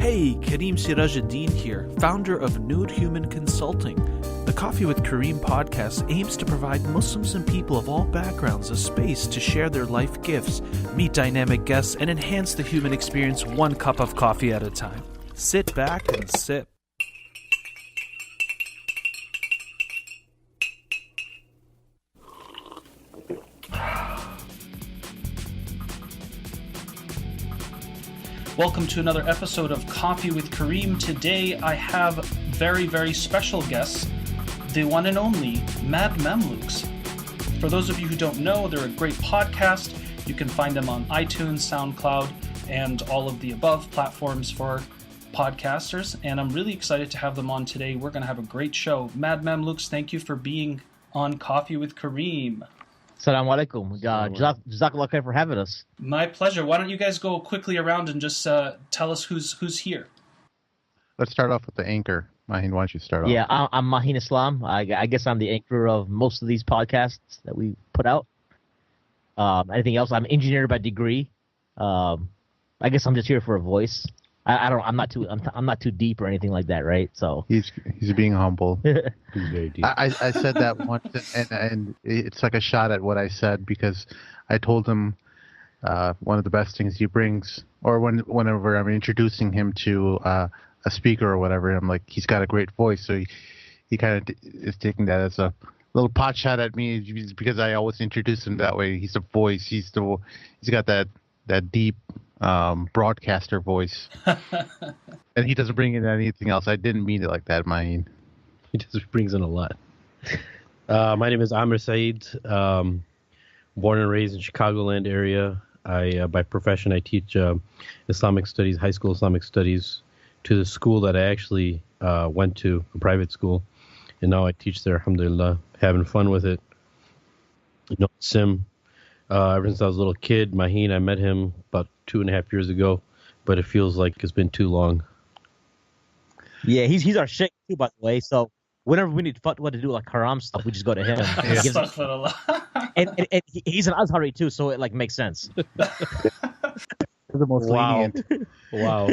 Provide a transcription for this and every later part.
Hey, Karim Sirajuddin here, founder of Nude Human Consulting. The Coffee with Karim podcast aims to provide Muslims and people of all backgrounds a space to share their life gifts, meet dynamic guests, and enhance the human experience one cup of coffee at a time. Sit back and sip. Welcome to another episode of Coffee with Karim. Today I have very, very special guests, the one and only Mad Mamluks. For those of you who don't know, they're a great podcast. You can find them on iTunes, SoundCloud, and all of the above platforms for podcasters. And I'm really excited to have them on today. We're going to have a great show. Mad Mamluks, thank you for being on Coffee with Karim. Assalamu alaikum. Jazakallah khair for having us. My pleasure. Why don't you guys go quickly around and just tell us who's here? Let's start off with the anchor. Mahin, why don't you start off? Yeah, I'm Mahin Islam. I guess I'm the anchor of most of these podcasts that we put out. Anything else? I'm an engineer by degree. I guess I'm just here for a voice. I'm not too deep or anything like that, right? So he's being humble. He's very deep. I said that once, and it's like a shot at what I said, because I told him one of the best things he brings, or whenever I'm introducing him to a speaker or whatever, I'm like, he's got a great voice. So he kind of is taking that as a little pot shot at me, because I always introduce him that way. He's a voice. He's got that deep broadcaster voice, and he doesn't bring in anything else. I didn't mean it like that, Mahin. He just brings in a lot. My name is Amir Saeed. Born and raised in Chicagoland area. By profession, I teach Islamic studies, high school Islamic studies, to the school that I actually went to, a private school, and now I teach there. Alhamdulillah, having fun with it. Sim. Ever since I was a little kid, Mahin, I met him about 2.5 years ago, but it feels like it's been too long. Yeah, he's our sheikh too, by the way. So whenever we need fatwa to do like haram stuff, we just go to him. and he's an Azhari too, so it like makes sense. The most lenient. Wow.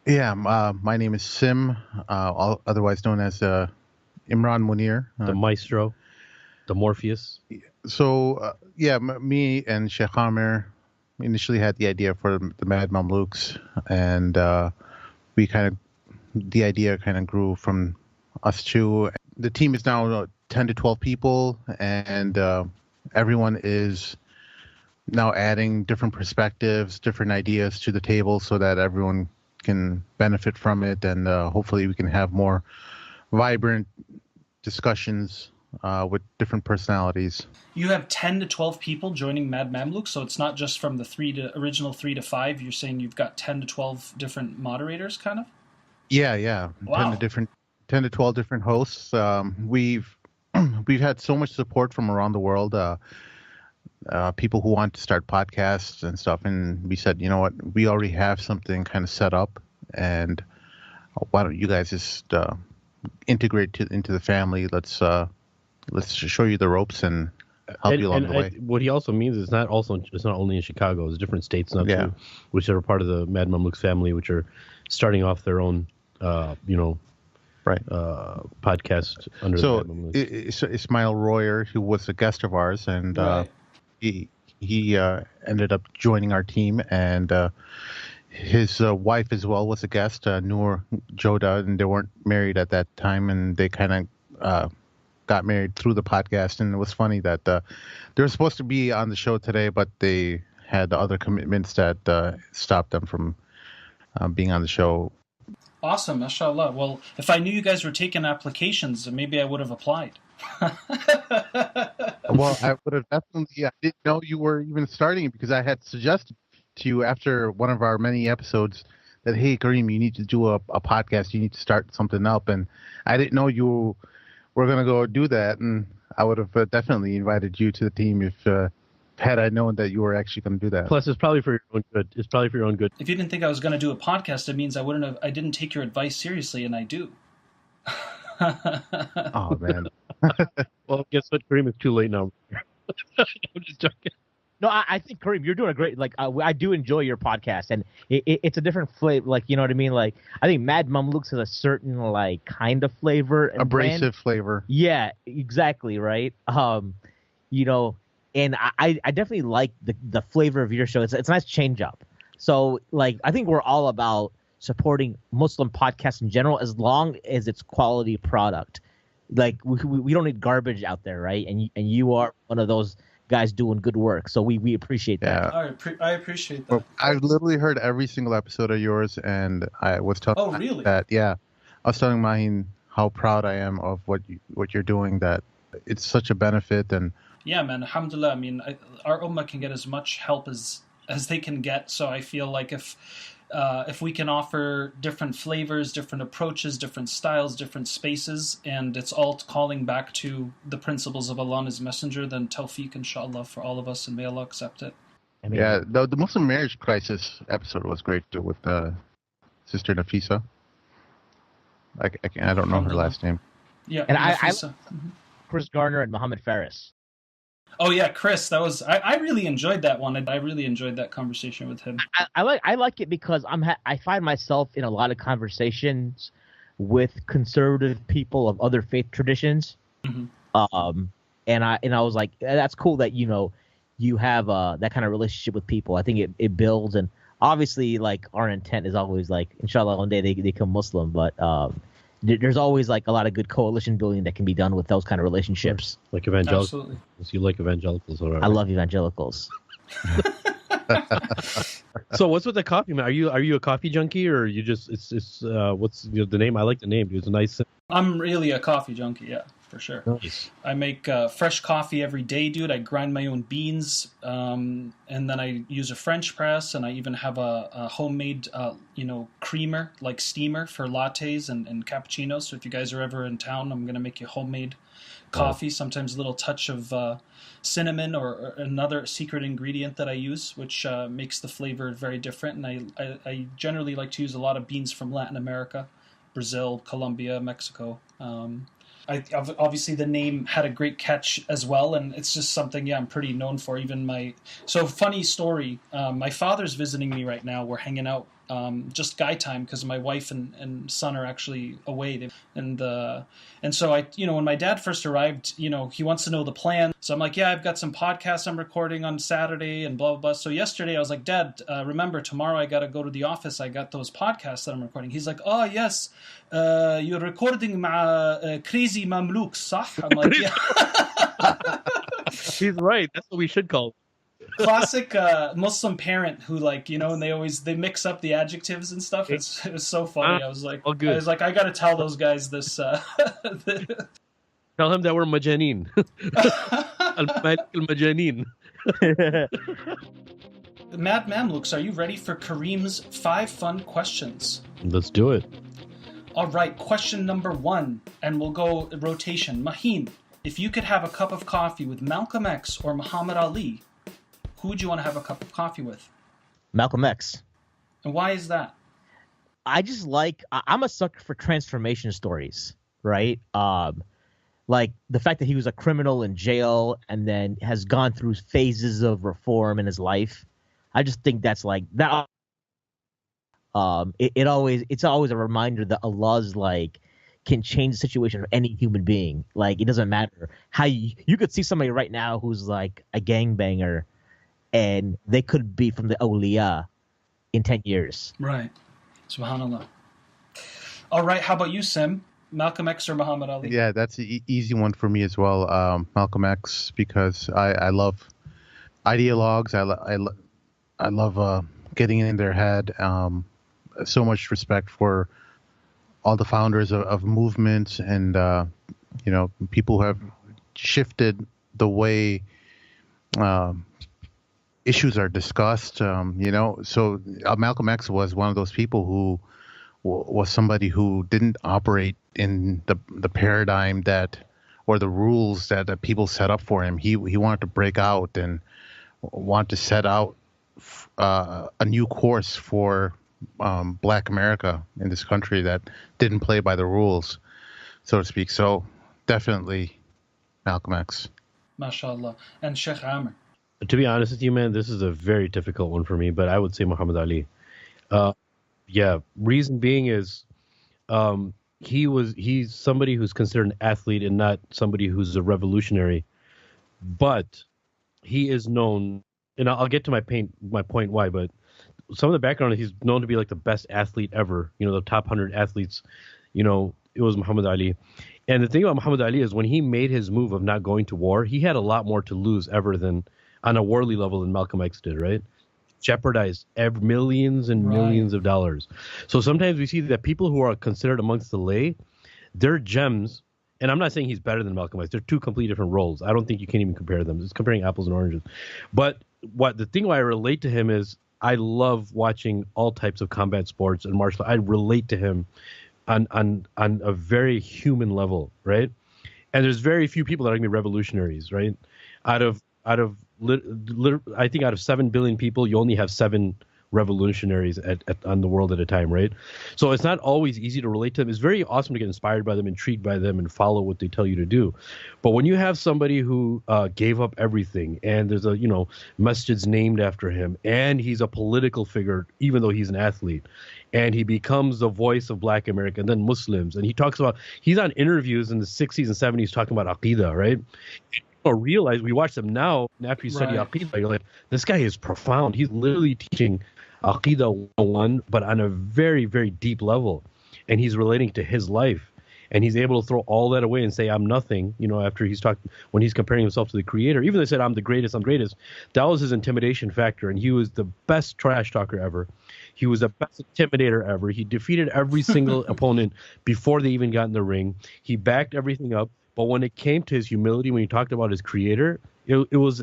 Yeah, my name is Sim, otherwise known as Imran Munir. The maestro, the Morpheus. So, me and Sheikh Amir initially had the idea for the Mad Mamluks, and the idea kind of grew from us two. The team is now 10 to 12 people, and everyone is now adding different perspectives, different ideas to the table so that everyone can benefit from it, and hopefully we can have more vibrant discussions with different personalities. You have 10 to 12 people joining Mad Mamluks, so it's not just from the original 3 to 5. You're saying you've got 10 to 12 different moderators, kind of? Yeah. Wow. 10 to 12 different hosts. We've had so much support from around the world. People who want to start podcasts and stuff, and we said, you know what, we already have something kind of set up, and why don't you guys just integrate into the family? Let's show you the ropes and help you along the way. What he also means is it's not only in Chicago. It's different states now too, which are part of the Mad Mamluks family, which are starting off their own, podcast under the Mad Mamluks. Ismail Royer, who was a guest of ours, and he ended up joining our team, and his wife as well was a guest, Noor Joda, and they weren't married at that time, and they kind of got married through the podcast. And it was funny that they were supposed to be on the show today, but they had other commitments that stopped them from being on the show. Awesome, mashallah. Well, if I knew you guys were taking applications, maybe I would have applied. Well, I would have definitely. I didn't know you were even starting, because I had suggested to you after one of our many episodes that, hey, Karim, you need to do a podcast. You need to start something up. And I didn't know you were going to go do that. And I would have definitely invited you to the team if had I known that you were actually going to do that. Plus, it's probably for your own good. If you didn't think I was going to do a podcast, it means I didn't take your advice seriously, and I do. Oh, man. Well, guess what, Karim? It's too late now. I'm just joking. No, I think Kareem, you're doing a great. Like, I do enjoy your podcast, and it's a different flavor. Like, you know what I mean? Like, I think Mad Mamluks has a certain like kind of flavor and Abrasive brand. flavor. Yeah, exactly, right. You know, and I definitely like the flavor of your show. It's a nice change up. So, like, I think we're all about supporting Muslim podcasts in general, as long as it's quality product. Like, we don't need garbage out there, right? And you are one of those guys doing good work, so we appreciate that. Yeah. I appreciate that. Well, I've literally heard every single episode of yours, and I was telling Oh, really? that. Yeah, I was telling Maheen how proud I am of what you're doing. That it's such a benefit, and Yeah, man. Alhamdulillah. I mean, our ummah can get as much help as they can get. So I feel like if we can offer different flavors, different approaches, different styles, different spaces, and it's all calling back to the principles of Allah and His Messenger, then tawfiq, inshallah, for all of us, and may Allah accept it. I mean, yeah, the Muslim marriage crisis episode was great too, with Sister Nafisa. I don't know her last name. Yeah, And Nafisa. Chris Garner and Muhammad Faris. Oh yeah, Chris. That was I really enjoyed that one. I really enjoyed that conversation with him. I like it because I find myself in a lot of conversations with conservative people of other faith traditions. Mm-hmm. And I was like, that's cool that you have that kind of relationship with people. I think it builds, and obviously, like, our intent is always like, inshallah, one day they become Muslim, but there's always like a lot of good coalition building that can be done with those kind of relationships. Like evangelicals. Absolutely. You like evangelicals, all right? I love evangelicals. So what's with the coffee, man? Are you a coffee junkie, or you just it's what's the name? I like the name. It's a nice. I'm really a coffee junkie, yeah, for sure. Nice. I make fresh coffee every day, dude. I grind my own beans, and then I use a French press, and I even have a homemade, creamer, like steamer for lattes and cappuccinos. So if you guys are ever in town, I'm gonna make you homemade coffee. Sometimes a little touch of cinnamon or another secret ingredient that I use, which makes the flavor very different. And I generally like to use a lot of beans from Latin America. Brazil, Colombia, Mexico. Obviously the name had a great catch as well, and it's just something I'm pretty known for. So funny story. My father's visiting me right now. We're hanging out, just guy time, because my wife and son are actually away. And so when my dad first arrived, he wants to know the plan. So I'm like, yeah, I've got some podcasts I'm recording on Saturday and blah, blah, blah. So yesterday I was like, Dad, remember, tomorrow I got to go to the office. I got those podcasts that I'm recording. He's like, oh, yes, you're recording Crazy Mamluks, صح? I'm like, yeah. He's right. That's what we should call it. Classic Muslim parent who, like, and they mix up the adjectives and stuff. It was so funny. I was like, I got to tell those guys this. Tell him that we're majanin. Al-majanin. Mad Mamluks, are you ready for Kareem's 5 fun questions? Let's do it. All right, question number 1, and we'll go rotation. Maheen, if you could have a cup of coffee with Malcolm X or Muhammad Ali, who would you want to have a cup of coffee with? Malcolm X. And why is that? I'm a sucker for transformation stories, right? Like the fact that he was a criminal in jail and then has gone through phases of reform in his life. I just think that's like that. It's always a reminder that Allah's like can change the situation of any human being. Like, it doesn't matter how you could see somebody right now who's like a gangbanger, and they could be from the awliya in 10 years. Right. Subhanallah. All right. How about you, Sim? Malcolm X or Muhammad Ali? Yeah, that's an easy one for me as well. Malcolm X, because I love ideologues. I love getting in their head. So much respect for all the founders of movements and people who have shifted the way issues are discussed. So Malcolm X was one of those people who was somebody who didn't operate in the paradigm or the rules that people set up for him. He wanted to break out and want to set out a new course for Black America in this country that didn't play by the rules, so to speak. So definitely Malcolm X. MashaAllah. And Sheikh Amr? To be honest with you, man, this is a very difficult one for me, but I would say Muhammad Ali. Uh, yeah, reason being is he's somebody who's considered an athlete and not somebody who's a revolutionary, but he is known, and I'll get to my point why, but some of the background is he's known to be like the best athlete ever. The top 100 athletes. It was Muhammad Ali. And the thing about Muhammad Ali is when he made his move of not going to war, he had a lot more to lose ever than on a worldly level than Malcolm X did, right? Jeopardized millions and millions of dollars. So sometimes we see that people who are considered amongst the lay, they're gems. And I'm not saying he's better than Malcolm X. They're two completely different roles. I don't think you can even compare them. It's comparing apples and oranges. But the thing why I relate to him is I love watching all types of combat sports and martial. I relate to him on a very human level, right? And there's very few people that are going to be revolutionaries, right? I think out of 7 billion people, you only have 7 revolutionaries on the world at a time, right? So it's not always easy to relate to them. It's very awesome to get inspired by them, intrigued by them, and follow what they tell you to do. But when you have somebody who gave up everything, and there's a masjid's named after him, and he's a political figure, even though he's an athlete, and he becomes the voice of Black America and then Muslims, and he's on interviews in the 60s and 70s talking about Aqidah, right? Realize we watch them now, and after you study Aqidah, you're like, this guy is profound. He's literally teaching Aqidah 101, but on a very, very deep level. And he's relating to his life. And he's able to throw all that away and say, I'm nothing, after when he's comparing himself to the creator. Even though he said, I'm the greatest, that was his intimidation factor. And he was the best trash talker ever. He was the best intimidator ever. He defeated every single opponent before they even got in the ring. He backed everything up. But when it came to his humility, when he talked about his creator, it was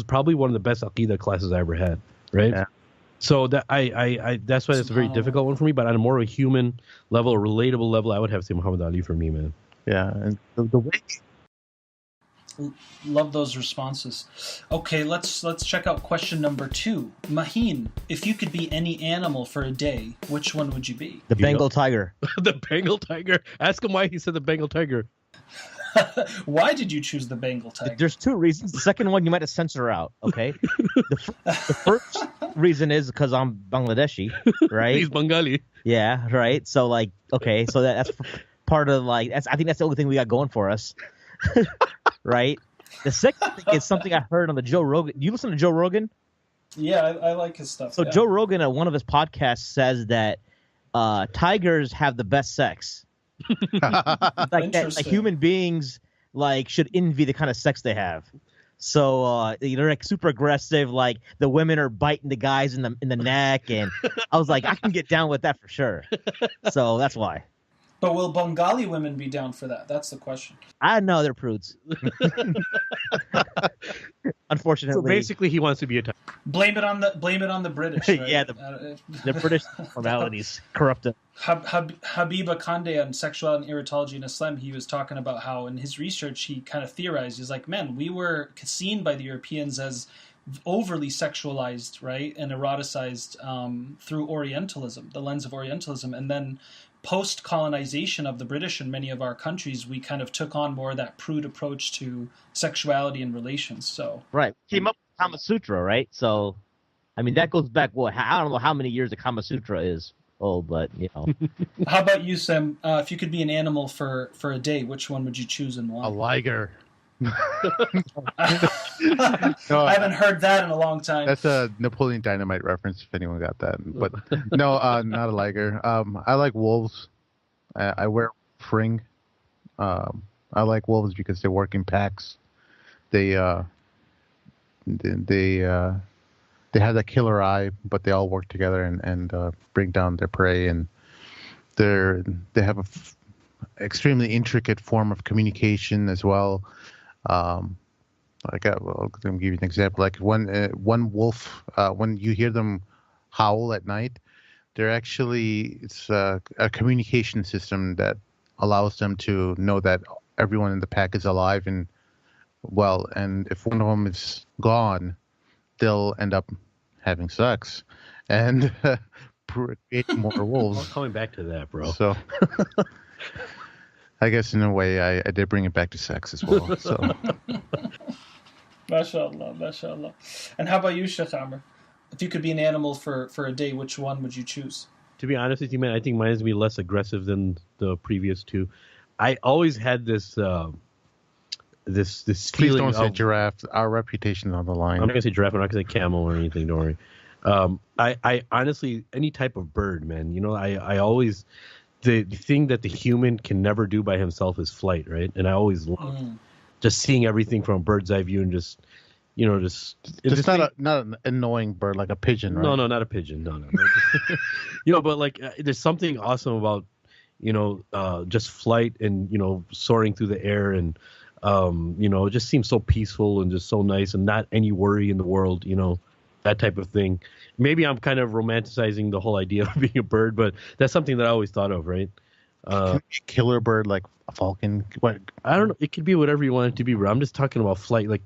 probably one of the best Aqidah classes I ever had, right? Yeah. So that that's why it's a very difficult one for me. But on a more of a human level, a relatable level, I would have to say Muhammad Ali for me, man. Yeah, and the way. Love those responses. Okay, let's check out question number 2. Maheen, if you could be any animal for a day, which one would you be? The Bengal tiger. The Bengal tiger. Ask him why he said the Bengal tiger. Why did you choose the Bengal tiger? There's 2 reasons. The second one you might have censor out, okay? The first reason is because I'm Bangladeshi, right? He's Bengali. Yeah, right. So okay, so that's part of I think that's the only thing we got going for us, right? The second thing is something I heard on the Joe Rogan. You listen to Joe Rogan? Yeah, I like his stuff. So Joe Rogan at one of his podcasts says that tigers have the best sex. That human beings should envy the kind of sex they have. So they're super aggressive. Like the women are biting the guys in the neck, and I was like, I can get down with that for sure. So that's why. But will Bengali women be down for that? That's the question. I know they're prudes. Unfortunately. So basically, he wants to be a tiger. Blame it on the British. Right? Yeah, the British formalities corrupt it. Habib Akande on sexuality and erotomology in Islam, he was talking about how in his research he kind of theorized. He's like, man, we were seen by the Europeans as overly sexualized, right, and eroticized through Orientalism, the lens of Orientalism, and then post-colonization of the British in many of our countries, we kind of took on more of that prude approach to sexuality and relations. So right, came up with Kama Sutra, right? So, I mean, that goes back. I don't know how many years the Kama Sutra is old, but How about you, Sam? If you could be an animal for a day, which one would you choose and why? A liger. I haven't heard that in a long time. That's a Napoleon Dynamite reference, if anyone got that. But no, not a liger. I like wolves. I wear fring. I like wolves because they work in packs. They have that killer eye, but they all work together and bring down their prey. And they have a extremely intricate form of communication as well. I'll give you an example. Like one wolf, when you hear them howl at night, it's a communication system that allows them to know that everyone in the pack is alive and well. And if one of them is gone, they'll end up having sex and create more wolves. I'm coming back to that, bro. So. I guess in a way I did bring it back to sex as well. So MashaAllah, MashaAllah. And how about you, Sheikh Amr? If you could be an animal for a day, which one would you choose? To be honest with you, man, I think mine's gonna be less aggressive than the previous two. I always had this this Please feeling don't say of, giraffe. Our reputation is on the line. I'm not gonna say giraffe. I'm not gonna say camel or anything. Don't worry. I honestly, any type of bird, man. You know, I always the thing that the human can never do by himself is flight, right? And I always love just seeing everything from a bird's eye view and just Just not an annoying bird like a pigeon, right? No, not a pigeon. No. But like there's something awesome about just flight and soaring through the air and it just seems so peaceful and just so nice and not any worry in the world, that type of thing. Maybe I'm kind of romanticizing the whole idea of being a bird, but that's something that I always thought of, right? Killer bird like a falcon. What? I don't know. It could be whatever you want it to be, bro. I'm just talking about flight, like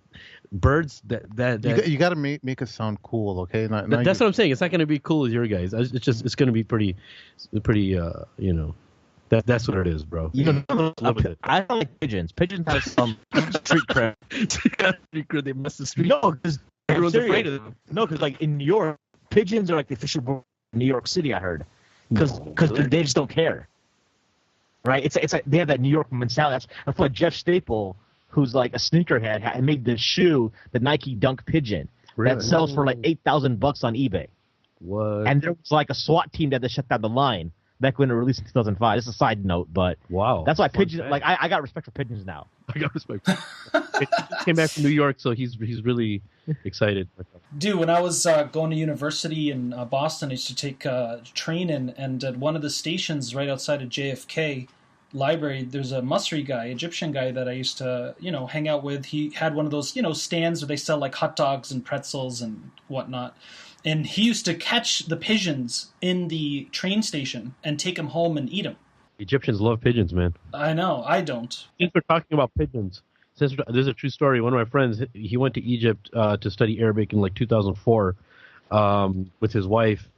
birds that you got to make it sound cool, okay? That's what I'm saying. It's not going to be cool as your guys. It's going to be pretty. That's what it is, bro. Live with it. I don't like pigeons. Pigeons have some street cred. They mess the street. No, because everyone's afraid of them. No, because like in New York, pigeons are like the official bird of New York City. I heard because they just don't care. Right? It's like they have that New York mentality. That's why Jeff Staple, who's like a sneakerhead, had made this shoe, the Nike Dunk Pigeon, that sells for like $8,000 on eBay. What? And there was like a SWAT team that shut down the line back when it released in 2005. This is a side note, but wow, that's why pigeons. Like I got respect for pigeons now. I got respect. He came back from New York, so he's really excited. Dude, when I was going to university in Boston, I used to take a train in, and at one of the stations right outside of JFK library, there's a Masri guy, Egyptian guy that I used to, hang out with. He had one of those, stands where they sell like hot dogs and pretzels and whatnot. And he used to catch the pigeons in the train station and take them home and eat them. Egyptians love pigeons, man. I know, I don't. Since we're talking about pigeons, there's a true story. One of my friends, he went to Egypt to study Arabic in like 2004 with his wife,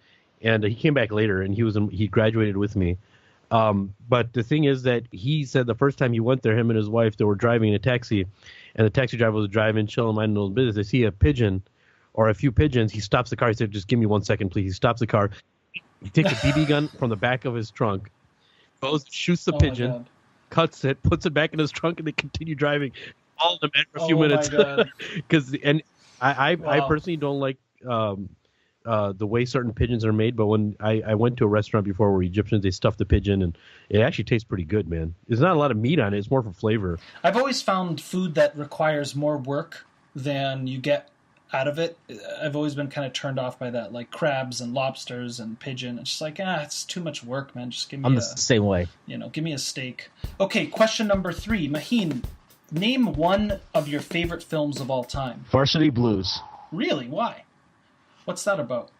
and he came back later, and he graduated with me. But the thing is that he said the first time he went there, him and his wife, they were driving in a taxi, and the taxi driver was driving, chilling, minding his own business. They see a pigeon or a few pigeons. He stops the car. He said, "Just give me 1 second, please." He stops the car. He takes a BB gun from the back of his trunk, goes, shoots the pigeon, cuts it, puts it back in his trunk, and they continue driving. All of them for a few minutes. I personally don't like the way certain pigeons are made, but when I went to a restaurant before where Egyptians, they stuffed the pigeon, and it actually tastes pretty good, man. There's not a lot of meat on it. It's more for flavor. I've always found food that requires more work than you get out of it. I've always been kind of turned off by that, like crabs and lobsters and pigeon. It's just like, it's too much work, man. Just give me I'm the same way. Give me a steak. Okay, question number 3. Maheen, name one of your favorite films of all time. Varsity Blues. Really? Why? What's that about?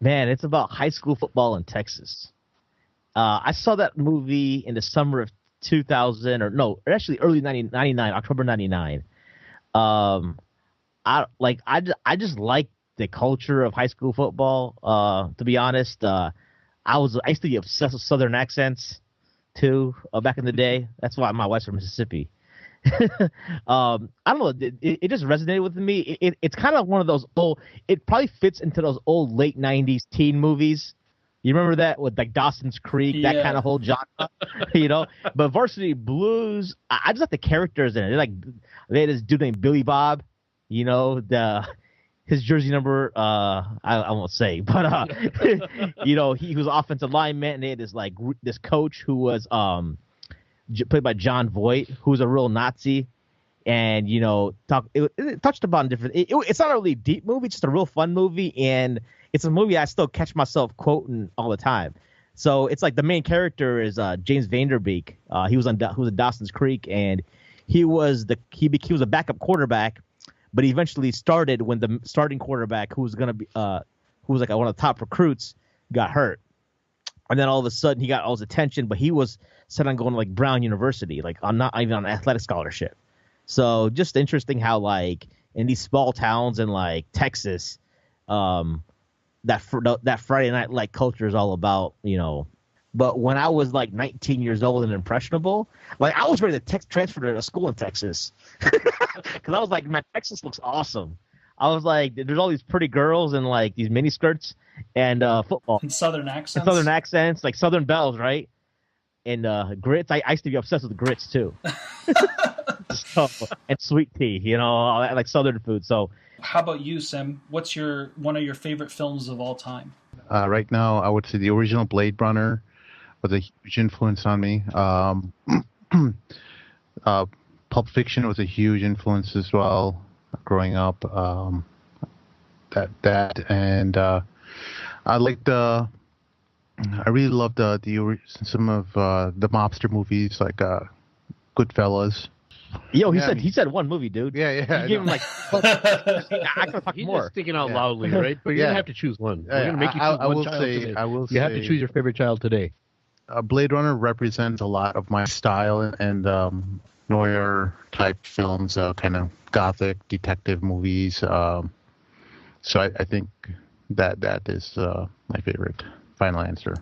Man, it's about high school football in Texas. I saw that movie in the summer of 2000, actually early 99, October 99. I just like the culture of high school football. To be honest, I used to be obsessed with Southern accents too back in the day. That's why my wife's from Mississippi. I don't know. It just resonated with me. It's kind of one of those old. It probably fits into those old late '90s teen movies. You remember that with like Dawson's Creek, that kind of whole genre, But Varsity Blues, I just like the characters in it. They had this dude named Billy Bob. His jersey number, I won't say, but he was offensive lineman, and they had this coach who was played by John Voight, who's a real Nazi, and it touched upon different. It's not a really deep movie, just a real fun movie, and it's a movie I still catch myself quoting all the time. So it's like the main character is James Vanderbeek. He was in Dawson's Creek, and he was a backup quarterback. But he eventually started when the starting quarterback, who was like one of the top recruits, got hurt. And then all of a sudden he got all his attention, but he was set on going to like Brown University, not even on an athletic scholarship. So just interesting how in these small towns in like Texas, that Friday night culture is all about But when I was like 19 years old and impressionable, like I was ready to transfer to a school in Texas because I was like, man, Texas looks awesome. I was like, there's all these pretty girls and like these mini skirts and football And Southern and accents. Southern accents, like Southern belles, right? And grits. I used to be obsessed with grits too. So, and sweet tea, I like Southern food. So How about you, Sim? What's one of your favorite films of all time? Right now, I would say the original Blade Runner was a huge influence on me. Pulp Fiction was a huge influence as well growing up. And I liked I really loved some of the mobster movies like Goodfellas. Yo, Yeah, he said one movie, dude. Yeah. You gave him like. I could talk He's more. just thinking out loudly, right? But you're gonna have to choose one. We're gonna make you choose one child today. You have to choose your favorite child today. Blade Runner represents a lot of my style and noir type films, kind of gothic detective movies. So I think that is my favorite. Final answer.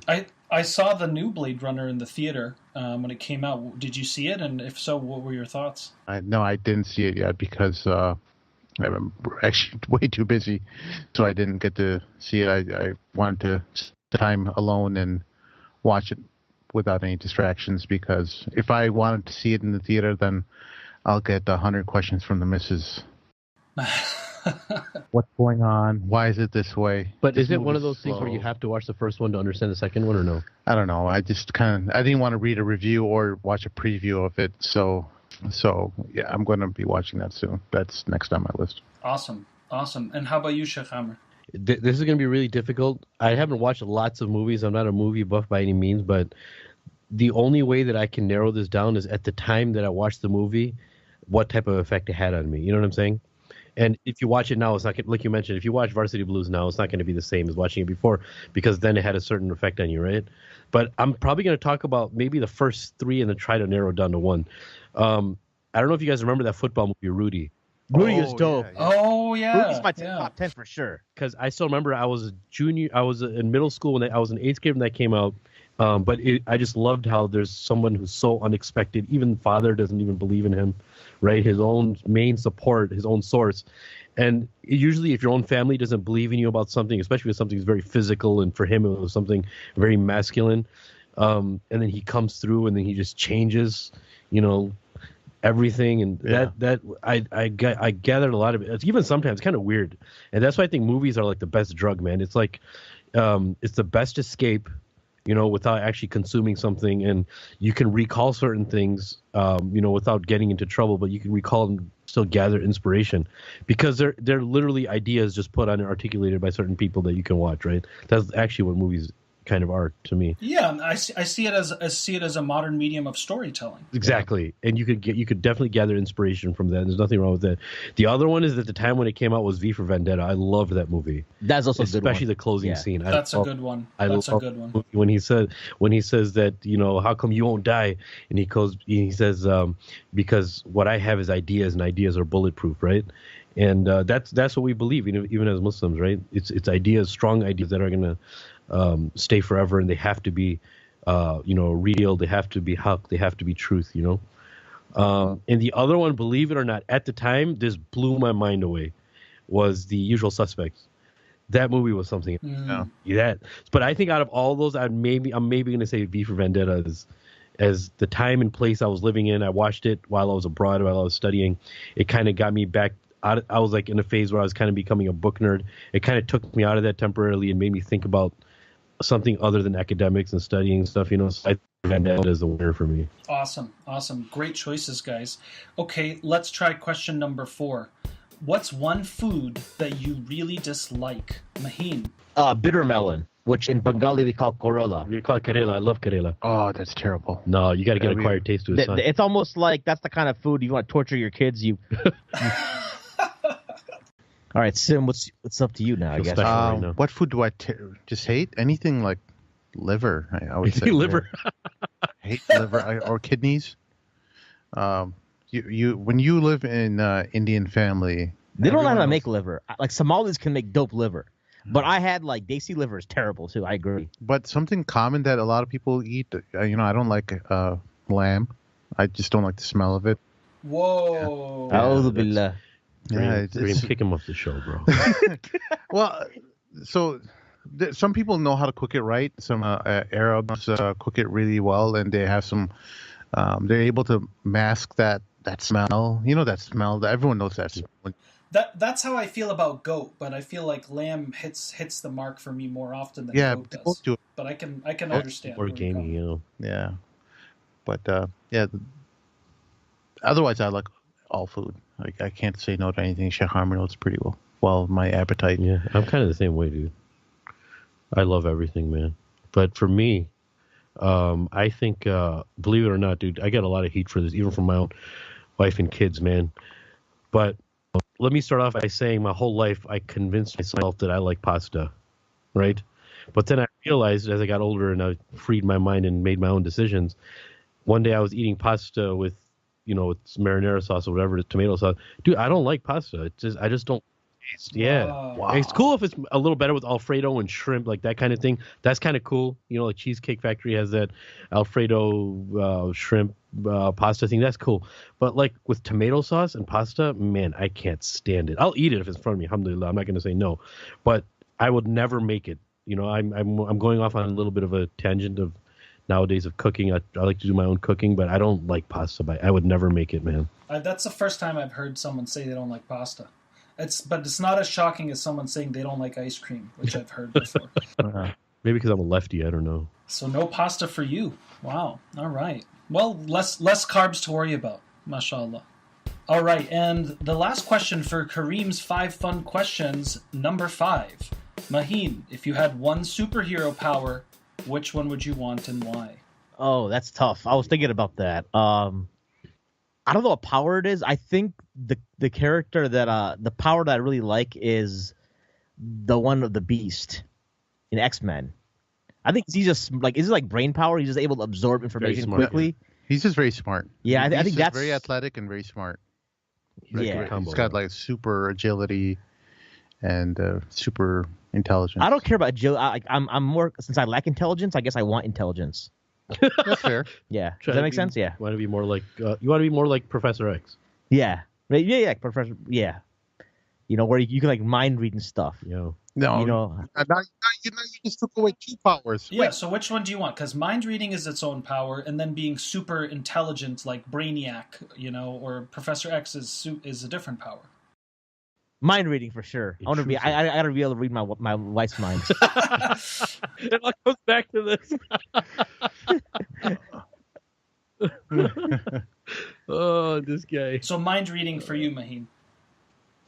I saw the new Blade Runner in the theater when it came out. Did you see it? And if so, what were your thoughts? No, I didn't see it yet because I'm actually way too busy, so I didn't get to see it. I wanted to spend time alone and watch it without any distractions, because if I wanted to see it in the theater, then I'll get 100 questions from the missus. What's going on? Why is it this way? But This is it one of movie's those things where slow. you have to watch the first one to understand the second one, or no? I don't know. I just I didn't want to read a review or watch a preview of it. So yeah, I'm going to be watching that soon. That's next on my list. Awesome. And how about you, Sheikh Hammer? This is going to be really difficult. I haven't watched lots of movies. I'm not a movie buff by any means, but the only way that I can narrow this down is at the time that I watched the movie, what type of effect it had on me. You know what I'm saying? And if you watch it now, it's not like you mentioned. If you watch Varsity Blues now, it's not going to be the same as watching it before, because then it had a certain effect on you, right? But I'm probably going to talk about maybe the first three and then try to narrow it down to one. I don't know if you guys remember that football movie, Rudy. Rudy is dope. Yeah. Oh, yeah. Rudy's my top 10 for sure. Because I still remember I was in middle school when I was in 8th grade when that came out. But I just loved how there's someone who's so unexpected. Even father doesn't even believe in him, right? His own main support, his own source. And usually if your own family doesn't believe in you about something, especially if something's very physical, and for him it was something very masculine, and then he comes through and then he just changes, everything. And that I gathered a lot of it. It's even sometimes kind of weird. And that's why I think movies are like the best drug, man. It's like it's the best escape, without actually consuming something, and you can recall certain things, without getting into trouble, but you can recall and still gather inspiration, because they're literally ideas just put on and articulated by certain people that you can watch, right? That's actually what movies kind of are to me. Yeah, I see it as a modern medium of storytelling. Exactly. And you could definitely gather inspiration from that. There's nothing wrong with that. The other one is at the time when it came out was V for Vendetta. I loved that movie. That's also a good one. Especially the closing scene. That's a good one. That's a good one. When he says that, how come you won't die? And he says, because what I have is ideas, and ideas are bulletproof, right? And that's what we believe, even as Muslims, right? It's ideas, strong ideas that are going to stay forever, and they have to be real, they have to be haq, they have to be truth, and the other one, believe it or not, at the time this blew my mind away, was The Usual Suspects. That movie was something. But I think out of all those, I'm maybe going to say V for Vendetta as the time and place I was living in. I watched it while I was abroad, while I was studying. It kind of got me back. I was like in a phase where I was kind of becoming a book nerd. It kind of took me out of that temporarily and made me think about something other than academics and studying stuff, So I think Vendetta is the winner for me. Awesome. Great choices, guys. Okay, let's try question number 4. What's one food that you really dislike? Maheen. Bitter melon, which in Bengali we call Corolla. You call it Karela. I love Karela. Oh, that's terrible. No, you got to get acquired taste to it, son. It's almost like that's the kind of food you want to torture your kids. All right, Sim, what's up to you now, I guess. Right now. What food do I just hate? Anything like liver, I would say. Liver. Hate liver or kidneys. You when you live in Indian family, They don't know how to make liver. Like Somalis can make dope liver. But I had Daisy liver is terrible too. I agree. But something common that a lot of people eat, I don't like lamb. I just don't like the smell of it. Whoa. A'udhu billah. It's kick him off the show, bro. well, so some people know how to cook it right. Some Arabs cook it really well, and they have some. They're able to mask that smell. You know that smell. Everyone knows that smell. That's how I feel about goat, but I feel like lamb hits the mark for me more often than goat they does. both do it. But I can understand. More where you're gamey, coming. Yeah, but otherwise I like all food. Like I can't say no to anything. Sheikh Hammer knows pretty well my appetite. Yeah, I'm kind of the same way, dude. I love everything, man. But for me, I think, believe it or not, dude, I get a lot of heat for this, even from my own wife and kids, man. But let me start off by saying my whole life I convinced myself that I like pasta, right? But then I realized as I got older and I freed my mind and made my own decisions, one day I was eating pasta with, with marinara sauce or whatever, tomato sauce. Dude, I don't like pasta. I just don't taste. Yeah. Wow. It's cool if it's a little better with Alfredo and shrimp, like that kind of thing. That's kind of cool. Like Cheesecake Factory has that Alfredo shrimp pasta thing. That's cool. But like with tomato sauce and pasta, man, I can't stand it. I'll eat it if it's in front of me. Alhamdulillah. I'm not going to say no. But I would never make it. I'm going off on a little bit of a tangent of nowadays of cooking. I like to do my own cooking, but I don't like pasta. I would never make it, man. That's the first time I've heard someone say they don't like pasta. But it's not as shocking as someone saying they don't like ice cream, which I've heard before. Maybe because I'm a lefty. I don't know. So no pasta for you. Wow. All right. Well, less carbs to worry about. MashaAllah. All right. And the last question for Kareem's 5 fun questions, number 5. Maheen, if you had one superhero power, which one would you want and why? Oh, that's tough. I was thinking about that. I don't know what power it is. I think the character that the power that I really like is the one of the Beast in X-Men. I think he's just is it like brain power? He's just able to absorb information quickly. He's just very smart. Yeah, I think that's very athletic and very smart. Yeah, he's got super agility and super intelligence. I don't care about agility. I'm more, since I lack intelligence, I guess I want intelligence. That's fair. Yeah. Does that make sense? Yeah. You want to be more like Professor X. Yeah. Yeah. Professor. Yeah. Where you can mind read and stuff. No. Now you just took away 2 powers. Yeah. Wait. So which one do you want? Because mind reading is its own power, and then being super intelligent like Brainiac, or Professor X is a different power. Mind reading for sure. I want to be. I gotta be able to read my wife's mind. It all comes back to this. Oh, this guy. So mind reading for you, Maheen.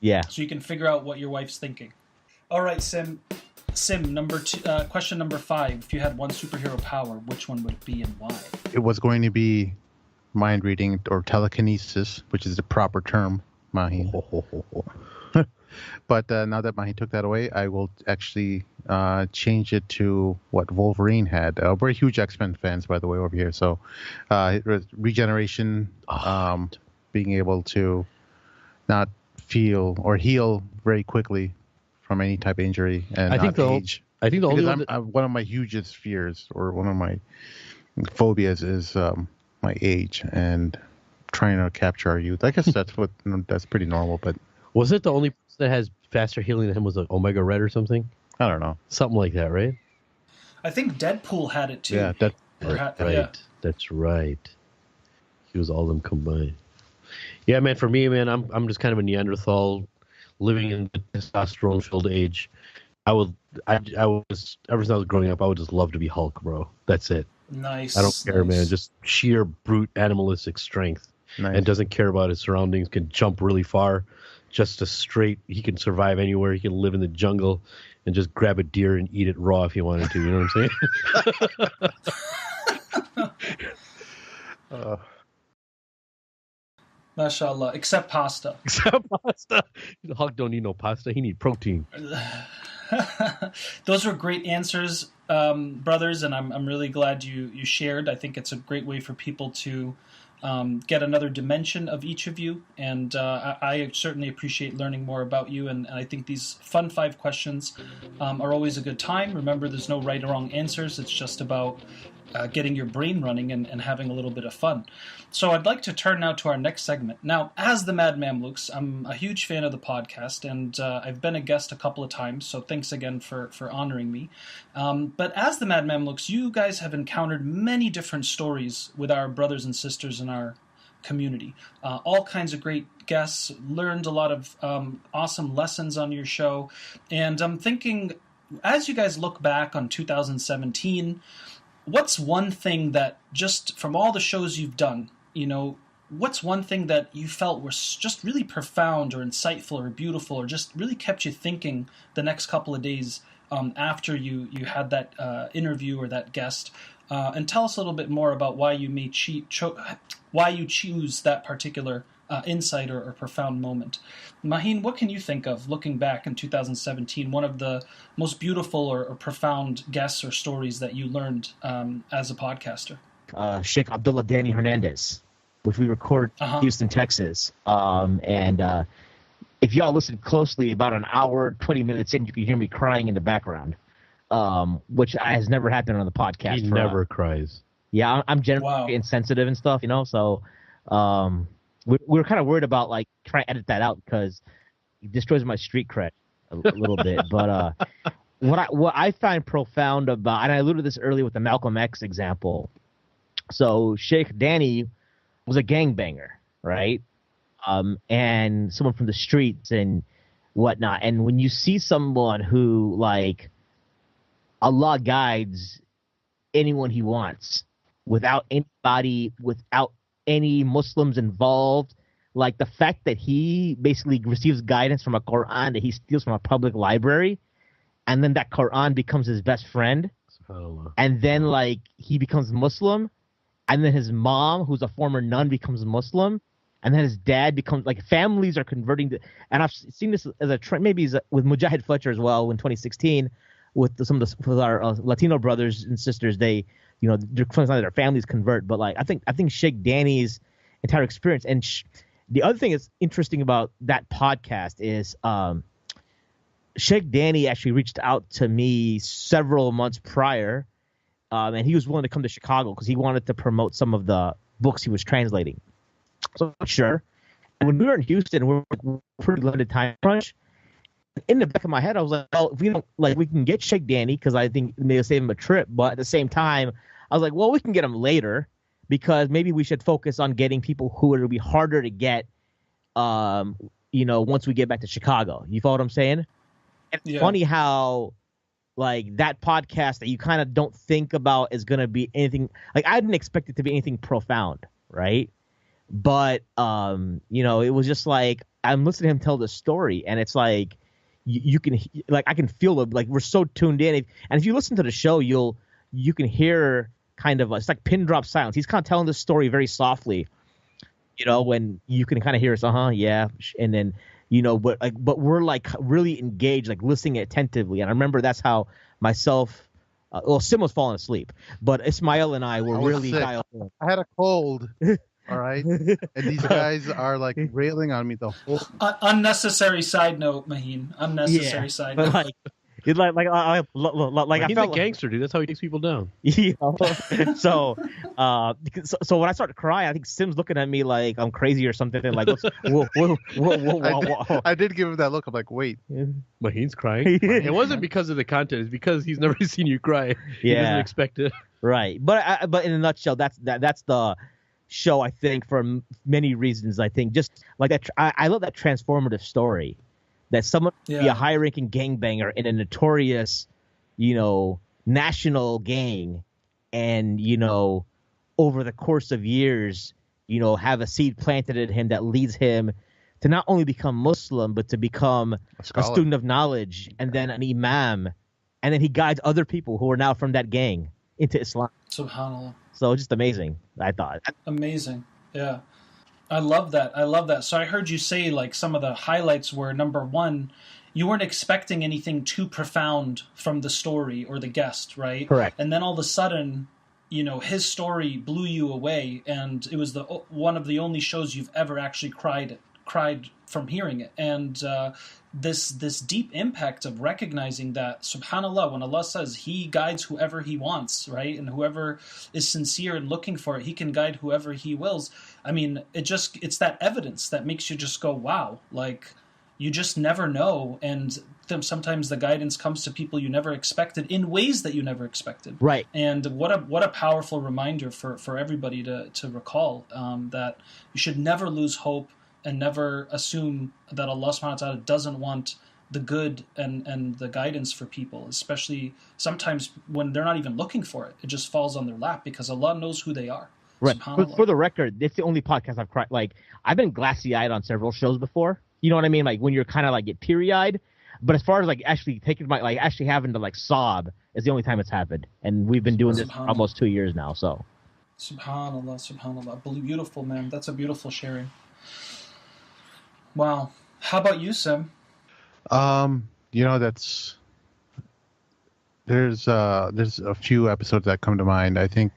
Yeah. So you can figure out what your wife's thinking. All right, Sim. Question number 5. If you had one superhero power, which one would it be and why? It was going to be mind reading or telekinesis, which is the proper term, Maheen. But now that Mahi took that away, I will actually change it to what Wolverine had. We're huge X-Men fans, by the way, over here. So regeneration, being able to not feel or heal very quickly from any type of injury and age. I think the only one of my hugest fears or one of my phobias is my age and trying to capture our youth. I guess that's pretty normal, but was it the only person that has faster healing than him was like Omega Red or something? I don't know. Something like that, right? I think Deadpool had it too. Yeah, right. Yeah. That's right. He was all them combined. Yeah, man. For me, man, I'm just kind of a Neanderthal living in the testosterone-filled age. I was ever since I was growing up, I would just love to be Hulk, bro. That's it. Nice. I don't care, man. Just sheer brute animalistic strength. Nice. And doesn't care about his surroundings. Can jump really far. Just a straight. He can survive anywhere. He can live in the jungle and just grab a deer and eat it raw if he wanted to. You know what I'm saying? MashaAllah. Except pasta. Except pasta. The Hulk don't need no pasta. He need protein. Those were great answers, brothers, and I'm really glad you shared. I think it's a great way for people to get another dimension of each of you. And I certainly appreciate learning more about you. And I think these fun 5 questions are always a good time. Remember, there's no right or wrong answers. It's just about getting your brain running and having a little bit of fun. So I'd like to turn now to our next segment. Now, as the Mad Mamluks, I'm a huge fan of the podcast, and I've been a guest a couple of times, so thanks again for honoring me. But as the Mad Mamluks, you guys have encountered many different stories with our brothers and sisters in our community. All kinds of great guests, learned a lot of awesome lessons on your show, and I'm thinking, as you guys look back on 2017, what's one thing that, just from all the shows you've done, what's one thing that you felt was just really profound or insightful or beautiful or just really kept you thinking the next couple of days after you had that interview or that guest? And tell us a little bit more about why you why you choose that particular insight or profound moment. Maheen, what can you think of, looking back in 2017, one of the most beautiful or profound guests or stories that you learned as a podcaster? Sheikh Abdullah Danny Hernandez, which we record in Houston, Texas. And if y'all listen closely, about an hour, 20 minutes in, you can hear me crying in the background, which has never happened on the podcast. He never cries. Yeah, I'm generally insensitive and stuff, so we were kind of worried about trying to edit that out because it destroys my street cred a little bit. But what I find profound about, and I alluded to this earlier with the Malcolm X example. So Sheikh Danny was a gangbanger, right? And someone from the streets and whatnot. And when you see someone who, Allah guides anyone he wants without any Muslims involved, the fact that he basically receives guidance from a Quran that he steals from a public library, and then that Quran becomes his best friend, and then he becomes Muslim, and then his mom, who's a former nun, becomes Muslim, and then his dad becomes families are converting to, and I've seen this as a trend, maybe with Mujahid Fletcher as well in 2016 with with our Latino brothers and sisters. They their families convert, but I think Sheikh Danny's entire experience, and the other thing that's interesting about that podcast is Sheikh Danny actually reached out to me several months prior, and he was willing to come to Chicago because he wanted to promote some of the books he was translating. So sure, and when we were in Houston, we were pretty limited time crunch. In the back of my head, I was like, well, if we don't we can get Sheikh Danny because I think it may save him a trip, but at the same time, I was like, well, we can get him later because maybe we should focus on getting people who it'll be harder to get, once we get back to Chicago. You follow what I'm saying? And it's funny how, that podcast that you kind of don't think about is going to be anything, I didn't expect it to be anything profound, right? But, it was just I'm listening to him tell the story, and it's you can, I can feel it, we're so tuned in. And if you listen to the show, you can hear kind of it's like pin drop silence. He's kind of telling this story very softly, when you can kind of hear us, yeah, and then but we're really engaged, listening attentively. And I remember that's how myself, Sim was falling asleep, but Ismail and I were really dialed in. I had a cold. All right, and these guys are railing on me the whole. Unnecessary side note, Maheen. Unnecessary side note. He's he's I felt a gangster, dude. That's how he takes people down. So when I started crying, I think Sim's looking at me like I'm crazy or something. And whoa. I did give him that look. I'm like, wait. But he's crying. It wasn't because of the content. It's because he's never seen you cry. He doesn't expect it. Right. But in a nutshell, that's the show, I think, for many reasons. I think just that. I love that transformative story. That someone be a high-ranking gangbanger in a notorious, national gang, and over the course of years, have a seed planted in him that leads him to not only become Muslim but to become a student of knowledge, and then an imam, and then he guides other people who are now from that gang into Islam. Subhanallah. So just amazing, I thought. Amazing, yeah. I love that. So I heard you say some of the highlights were, number one, you weren't expecting anything too profound from the story or the guest, right? Correct. And then all of a sudden, his story blew you away, and it was the one of the only shows you've ever actually cried from hearing it. And this deep impact of recognizing that, subhanallah, when Allah says he guides whoever he wants, right, and whoever is sincere and looking for it, he can guide whoever he wills. I mean, it's that evidence that makes you just go, wow, like, you just never know. And sometimes the guidance comes to people you never expected in ways that you never expected. Right. And what a powerful reminder for everybody to recall, that you should never lose hope and never assume that Allah subhanahu wa ta'ala doesn't want the good and the guidance for people, especially sometimes when they're not even looking for it. It just falls on their lap because Allah knows who they are. Right. For the record, it's the only podcast I've cried. Like, I've been glassy-eyed on several shows before. You know what I mean? Like, when you're kind of like get teary-eyed. But as far as like actually actually having to like sob is the only time it's happened. And we've been doing this for almost 2 years now. So. Subhanallah. Beautiful, man. That's a beautiful sharing. Wow. How about you, Sim? There's a few episodes that come to mind. I think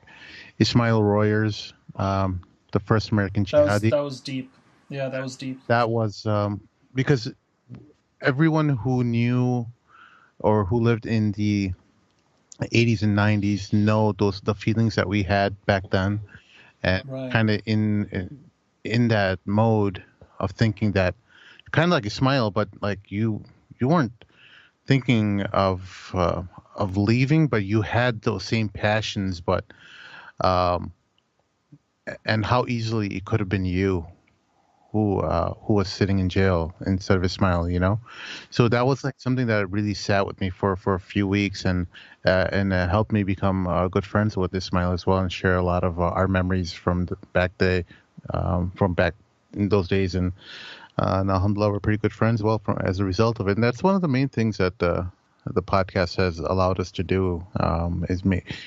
Ismail Royer's, the first American jihadi. That was deep. Yeah, that was deep. That was because everyone who knew or who lived in the 80s and 90s know the feelings that we had back then, and kind of in that mode of thinking that, kind of like Ismail, but like you weren't thinking of leaving, but you had those same passions, but and how easily it could have been you who was sitting in jail instead of Ismail, So that was like something that really sat with me for a few weeks, and helped me become good friends with Ismail as well, and share a lot of our memories from back in those days. And alhamdulillah, we're pretty good friends as a result of it. And that's one of the main things that the podcast has allowed us to do, is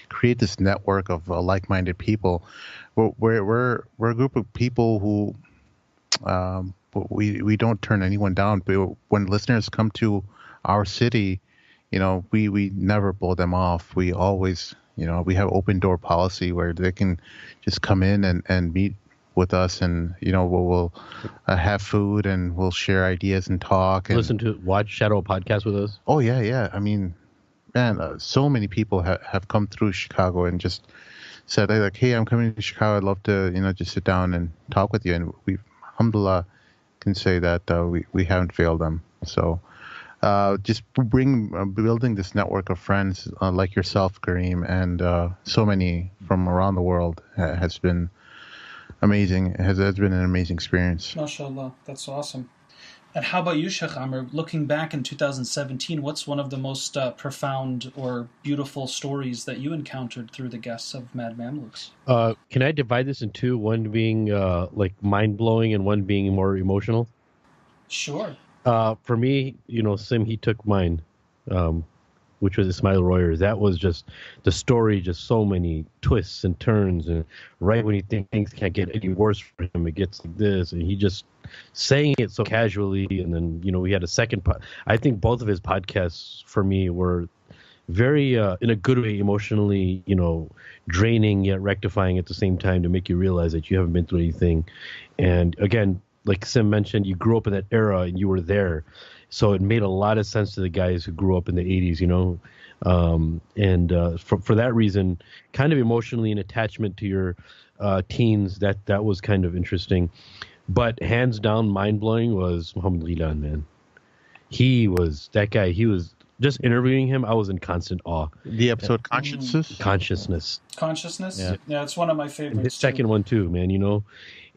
create this network of like-minded people. We're a group of people who we don't turn anyone down. But when listeners come to our city, we never blow them off. We always, we have open door policy where they can just come in and meet with us, and we'll have food, and we'll share ideas and talk and watch Shadow podcast with us. Oh yeah. I mean, man, so many people have come through Chicago and just said, like, hey, I'm coming to Chicago, I'd love to just sit down and talk with you. And we, alhamdulillah, can say that we haven't failed them. So just building this network of friends like yourself, Karim, and so many from around the world has been amazing. It has been an amazing experience. MashaAllah, that's awesome. And how about you, Sheikh Amr? Looking back in 2017, what's one of the most profound or beautiful stories that you encountered through the guests of Mad Mamluks? Can I divide this in two? One being like mind-blowing and one being more emotional? Sure. For me, Sim, he took mine, which was Ismail Royer. That was just the story, just so many twists and turns, and right when you think things can't get any worse for him, it gets like this, and he just saying it so casually. And then we had a second I think both of his podcasts for me were very in a good way, emotionally draining yet rectifying at the same time, to make you realize that you haven't been through anything. And again, like Sim mentioned, you grew up in that era and you were there. So it made a lot of sense to the guys who grew up in the 80s, for that reason, kind of emotionally an attachment to your teens, that was kind of interesting. But hands down, mind-blowing was Muhammad Ghilan, man. He was that guy. He was just interviewing him. I was in constant awe. The episode Consciousness? Consciousness? Yeah, it's one of my favorites. And his second one too, man,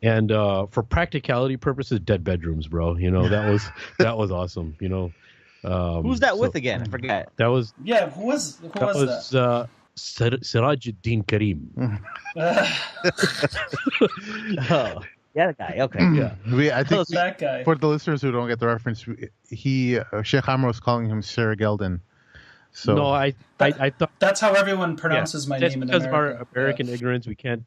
And for practicality purposes, Dead Bedrooms, bro. That was awesome. Who's that with again? I forget. That was who was that? Sirajuddin Karim. Oh, yeah, the guy. Okay, yeah. I think that guy. For the listeners who don't get the reference, Sheikh Amr was calling him Sarah Gelden. So no, I thought that's how everyone pronounces my name in because America. of our American ignorance, we can't.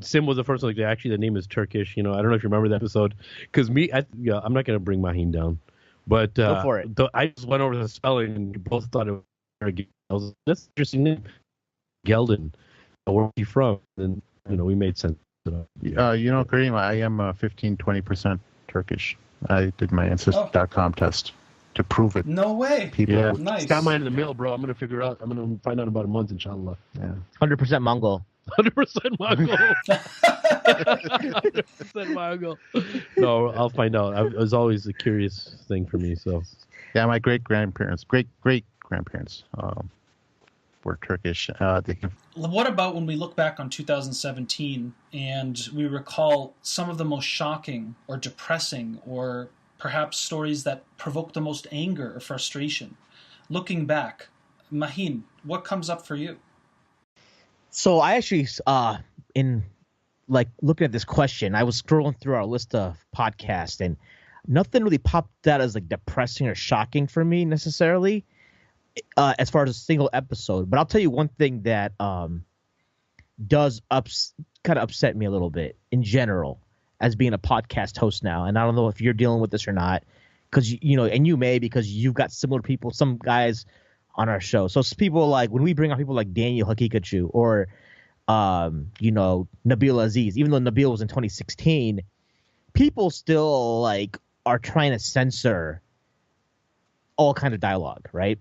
Sim was the first one. Like, actually, the name is Turkish. I don't know if you remember that episode. Because I'm not going to bring Maheen down. But go for it. I just went over the spelling, and both thought it was that's an interesting name, Gelden. where's he from? And we made sense. Kareem, I am 15-20% Turkish. I did my Ancestry.com test to prove it. No way. People, Yeah, Nice. got mine in the mail, bro. I'm gonna figure out. I'm gonna find out in about a month, inshallah. yeah. 100% Mongol. 100% Mongol. 100% Mongol. No, I'll find out. It was always a curious thing for me. So, Yeah, my great grandparents were Turkish. What about when we look back on 2017 and we recall some of the most shocking or depressing or perhaps stories that provoke the most anger or frustration? Looking back, Mahin, what comes up for you? So I actually, in like looking at this question, I was scrolling through our list of podcasts, and nothing really popped out as like depressing or shocking for me necessarily, as far as a single episode. But I'll tell you one thing that does kind of upset me a little bit in general as being a podcast host now. And I don't know if you're dealing with this or not, because and you may, because you've got similar people, some guys on our show. So people like when we bring on people like Daniel Hakikachu or Nabil Aziz, even though Nabil was in 2016, people still like are trying to censor all kind of dialogue, right?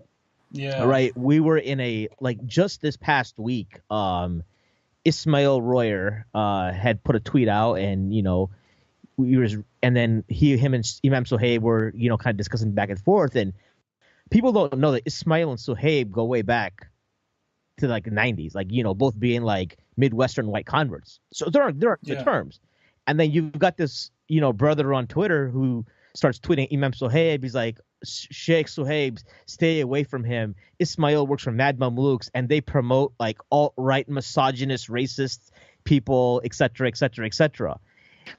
Yeah. Right. We were in a just this past week, Ismail Royer had put a tweet out, and and then him and Imam Sohaib were kind of discussing back and forth, and people don't know that Ismail and Sohaib go way back to like the 90s, both being like Midwestern white converts. So there are good terms. And then you've got this brother on Twitter who starts tweeting Imam Sohaib. He's like, Sheikh Sohaib, stay away from him. Ismail works for Mad Mamluks, and they promote like alt-right, misogynist, racist people, etc., etc., etc.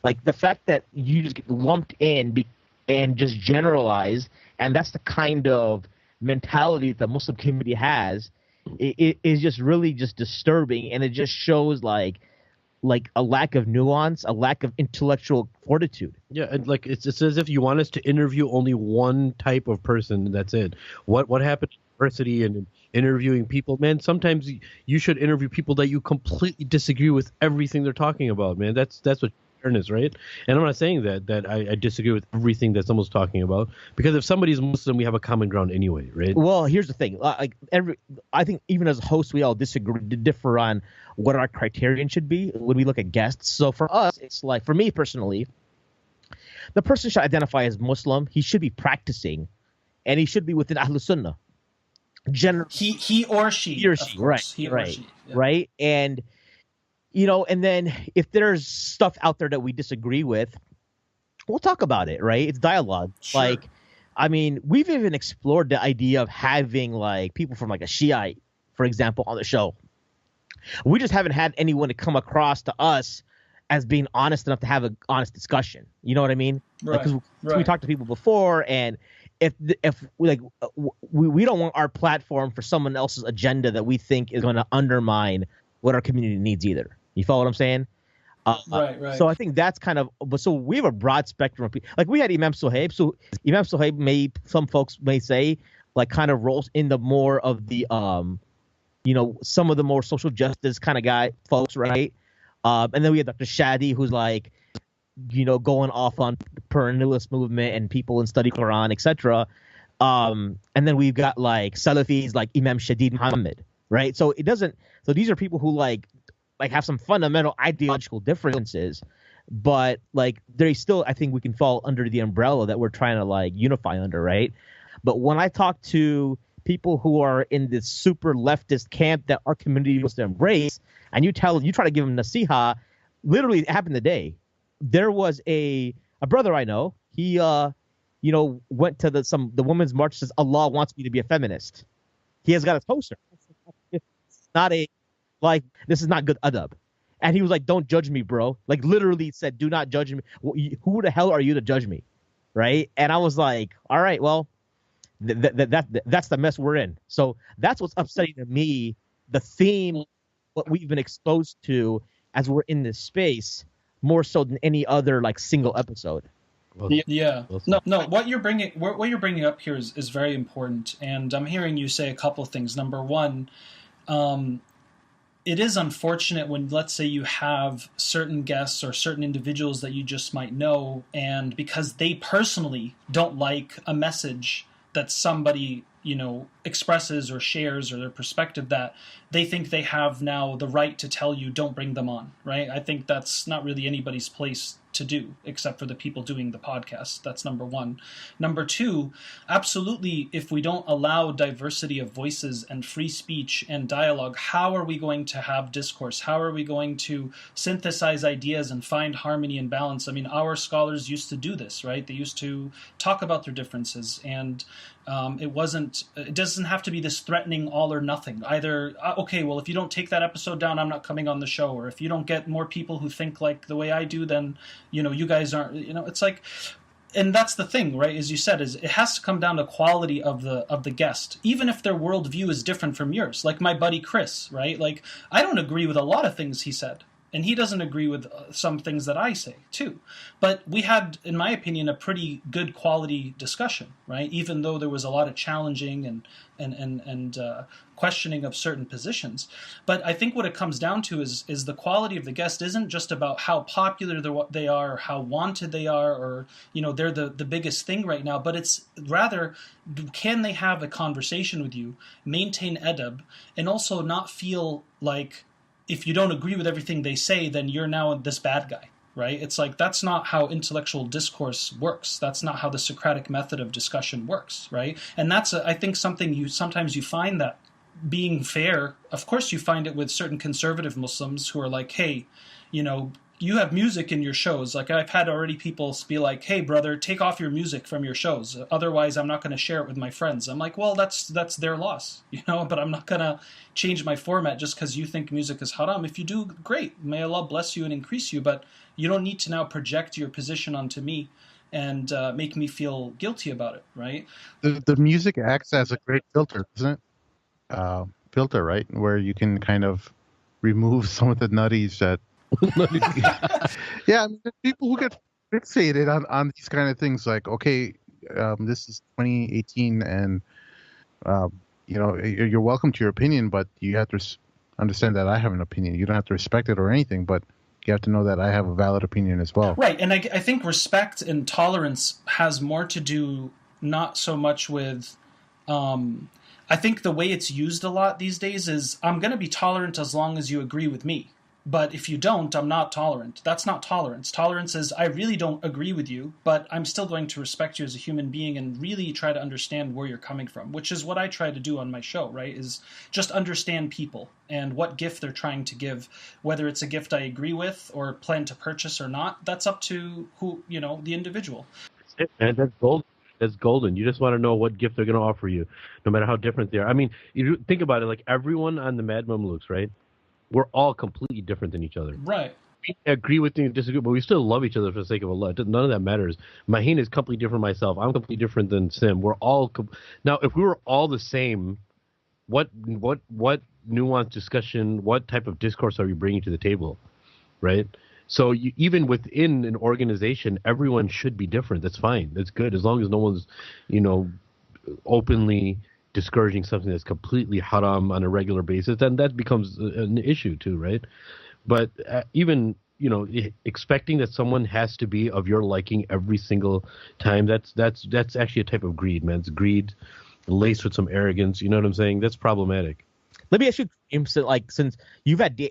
Like the fact that you just get lumped in and just generalized, and that's the kind of mentality that the Muslim community has, it is just really just disturbing, and it just shows like a lack of nuance, a lack of intellectual fortitude. Yeah, and it's as if you want us to interview only one type of person, and that's it. What happened to diversity and interviewing people? Man, sometimes you should interview people that you completely disagree with everything they're talking about, man. That's what fairness, right? And I'm not saying that I disagree with everything that someone's talking about, because if somebody's Muslim, we have a common ground anyway, right? Well, here's the thing. I think even as hosts, we all differ on what our criterion should be when we look at guests. So for us, it's like, for me personally, the person should identify as Muslim. He should be practicing, and he should be within Ahlus Sunnah. He or she, right? He right, or she, yeah. Right, and and then if there's stuff out there that we disagree with, we'll talk about it, right? It's dialogue. Sure. We've even explored the idea of having like people from like a Shiite, for example, on the show. We just haven't had anyone to come across to us as being honest enough to have an honest discussion. You know what I mean? Right. Because we talked to people before, and if we don't want our platform for someone else's agenda that we think is going to undermine what our community needs either. You follow what I'm saying? Right. So I think that's kind of, but so we have a broad spectrum of people. Like we had Imam Sohaib. So Imam Sohaib some folks may say like kind of rolls in the more of the some of the more social justice kind of guy folks, right? And then we had Dr. Shadi, who's like, going off on perennialist movement and people and study Quran, etc. And then we've got like Salafis like Imam Shadid Muhammad, right? So these are people who like have some fundamental ideological differences, but like they still, I think we can fall under the umbrella that we're trying to like unify under, right? But when I talk to people who are in this super leftist camp that our community wants to embrace, and you try to give them nasiha, literally it happened today. There was a brother I know. He went to the women's march, says Allah wants me to be a feminist. He has got a poster. It's not this is not good adab. And he was like, don't judge me, bro. Like literally said, do not judge me. Who the hell are you to judge me? Right? And I was like, all right, well, that's the mess we're in. So that's what's upsetting to me, the theme, what we've been exposed to as we're in this space, more so than any other like single episode. Yeah. No. What you're bringing up here is very important, and I'm hearing you say a couple of things. Number one, it is unfortunate when, let's say, you have certain guests or certain individuals that you just might know, and because they personally don't like a message that somebody, expresses or shares, or their perspective, that they think they have now the right to tell you don't bring them on, right? I think that's not really anybody's place to do, except for the people doing the podcast. That's number one. Number two, absolutely, if we don't allow diversity of voices and free speech and dialogue, how are we going to have discourse? How are we going to synthesize ideas and find harmony and balance? I mean, our scholars used to do this, right? They used to talk about their differences, and it doesn't have to be this threatening all or nothing. Either, okay, well, if you don't take that episode down, I'm not coming on the show. Or if you don't get more people who think like the way I do, then, you guys aren't, it's like, and that's the thing, right? As you said, is it has to come down to quality of the guest, even if their worldview is different from yours. Like my buddy Chris, right? Like, I don't agree with a lot of things he said, and he doesn't agree with some things that I say too. But we had, in my opinion, a pretty good quality discussion, right? Even though there was a lot of challenging and questioning of certain positions. But I think what it comes down to is the quality of the guest isn't just about how popular they are, or how wanted they are, or they're the biggest thing right now. But it's rather, can they have a conversation with you, maintain edeb, and also not feel like, if you don't agree with everything they say, then you're now this bad guy, right? It's like, that's not how intellectual discourse works. That's not how the Socratic method of discussion works, right? And that's, I think, something sometimes you find that being fair, of course you find it with certain conservative Muslims who are like, hey, you have music in your shows. Like, I've had already people be like, hey, brother, take off your music from your shows. Otherwise, I'm not going to share it with my friends. I'm like, well, that's their loss, but I'm not going to change my format just because you think music is haram. If you do, great. May Allah bless you and increase you. But you don't need to now project your position onto me and make me feel guilty about it, right? The music acts as a great filter, doesn't it? Filter, right? Where you can kind of remove some of the nutties that yeah, I mean, there's people who get fixated on these kind of things. Like, okay, this is 2018, and you're welcome to your opinion, but you have to understand that I have an opinion. You don't have to respect it or anything, but you have to know that I have a valid opinion as well. Right, and I think respect and tolerance has more to do not so much with. I think the way it's used a lot these days is, I'm going to be tolerant as long as you agree with me. But if you don't, I'm not tolerant. That's not tolerance. Tolerance is, I really don't agree with you, but I'm still going to respect you as a human being and really try to understand where you're coming from, which is what I try to do on my show, right? Is just understand people and what gift they're trying to give, whether it's a gift I agree with or plan to purchase or not. That's up to the individual. That's it, man. That's gold. That's golden. You just want to know what gift they're going to offer you, no matter how different they are. I mean, you think about it, like everyone on the Mad Mamluks, right? We're all completely different than each other. Right. We agree with things, disagree, but we still love each other for the sake of Allah. None of that matters. Maheen is completely different from myself. I'm completely different than Sim. We're all now. If we were all the same, what nuanced discussion, what type of discourse are we bringing to the table, right? So even within an organization, everyone should be different. That's fine. That's good, as long as no one's, openly discouraging something that's completely haram on a regular basis, then that becomes an issue too, right? But even expecting that someone has to be of your liking every single time, that's actually a type of greed, man. It's greed laced with some arrogance. You know what I'm saying? That's problematic. Let me ask you, since you've had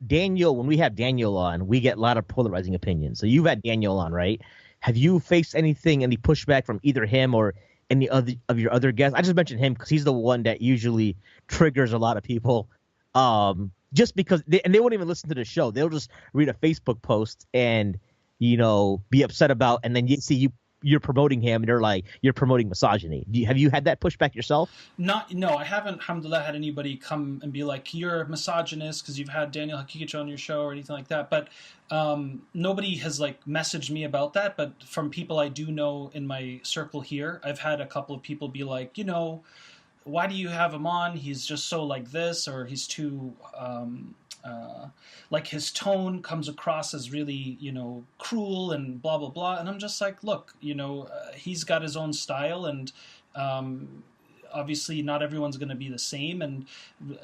Daniel, when we have Daniel on, we get a lot of polarizing opinions. So you've had Daniel on, right? Have you faced any pushback from either him or any other of your other guests? I just mentioned him because he's the one that usually triggers a lot of people. Just because they won't even listen to the show. They'll just read a Facebook post and, be upset about, and then you see you're promoting him and they're like, you're promoting misogyny. Have you had that pushback yourself? No, I haven't, alhamdulillah, had anybody come and be like, you're a misogynist because you've had Daniel Hakikich on your show or anything like that. But nobody has messaged me about that. But from people I do know in my circle here, I've had a couple of people be like, why do you have him on? He's just so like this, or he's too his tone comes across as really, cruel and blah, blah, blah. And I'm just like, look, he's got his own style, and obviously not everyone's going to be the same. And,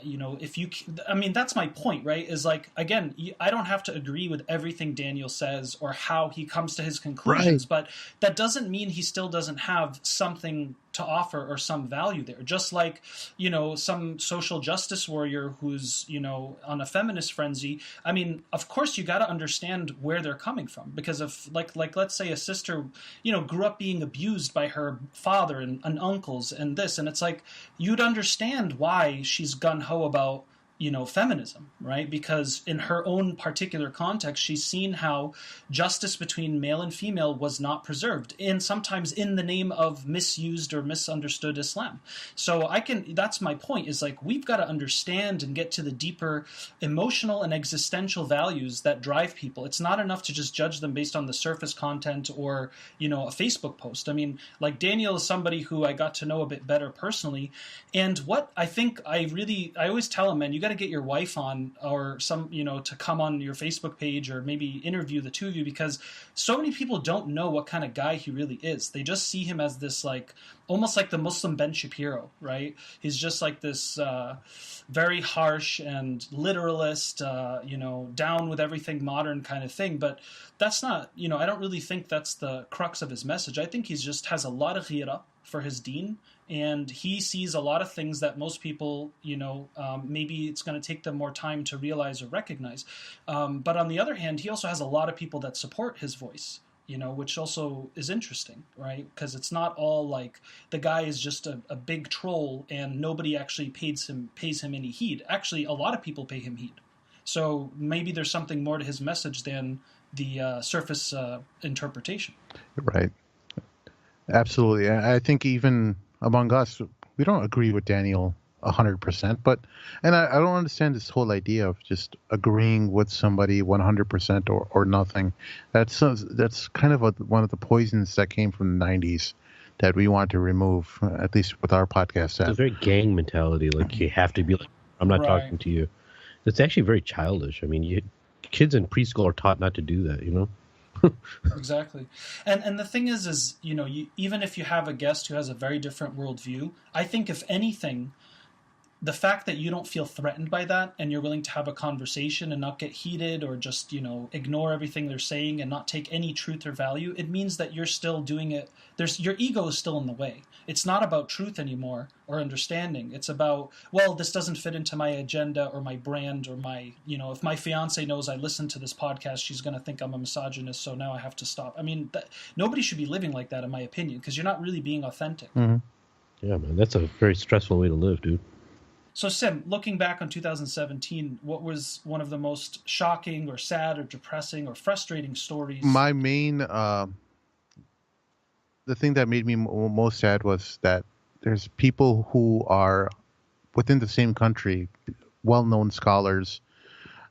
if you, I mean, that's my point, right? Is like, again, I don't have to agree with everything Daniel says or how he comes to his conclusions, but that doesn't mean he still doesn't have something to offer or some value there. Just like, some social justice warrior who's, on a feminist frenzy. I mean, of course you got to understand where they're coming from, because if like let's say a sister, grew up being abused by her father and uncles and this, and it's like, you'd understand why she's gun-ho about feminism, right? Because in her own particular context, she's seen how justice between male and female was not preserved, and sometimes in the name of misused or misunderstood Islam. So that's my point, is like, we've got to understand and get to the deeper emotional and existential values that drive people. It's not enough to just judge them based on the surface content or, a Facebook post. I mean, like, Daniel is somebody who I got to know a bit better personally. And what I think I always tell him, man, you got to get your wife on, or some, to come on your Facebook page, or maybe interview the two of you, because so many people don't know what kind of guy he really is. They just see him as this, like, almost like the Muslim Ben Shapiro, right? He's just like this very harsh and literalist, down with everything modern kind of thing. But that's not, I don't really think that's the crux of his message. I think he just has a lot of ghira for his deen, and he sees a lot of things that most people, maybe it's going to take them more time to realize or recognize. But on the other hand, he also has a lot of people that support his voice, which also is interesting, right? Because it's not all like the guy is just a big troll and nobody actually pays him any heed. Actually, a lot of people pay him heed. So maybe there's something more to his message than the surface interpretation. Right. Absolutely. I think even among us, we don't agree with Daniel 100%, and I don't understand this whole idea of just agreeing with somebody 100% or nothing. That's kind of one of the poisons that came from the 90s that we want to remove, at least with our podcast. It's a very gang mentality. Like, you have to be like, I'm not talking to you. It's actually very childish. I mean, kids in preschool are taught not to do that, Exactly. And the thing is even if you have a guest who has a very different worldview, I think if anything, the fact that you don't feel threatened by that, and you're willing to have a conversation and not get heated, or just, ignore everything they're saying and not take any truth or value, it means that you're still doing it. Your ego is still in the way. It's not about truth anymore or understanding. It's about, well, this doesn't fit into my agenda or my brand or my, if my fiance knows I listen to this podcast, she's going to think I'm a misogynist, so now I have to stop. I mean, nobody should be living like that, in my opinion, because you're not really being authentic. Mm-hmm. Yeah, man, that's a very stressful way to live, dude. So, Sim, looking back on 2017, what was one of the most shocking or sad or depressing or frustrating stories? My main, the thing that made me most sad was that there's people who are within the same country, well-known scholars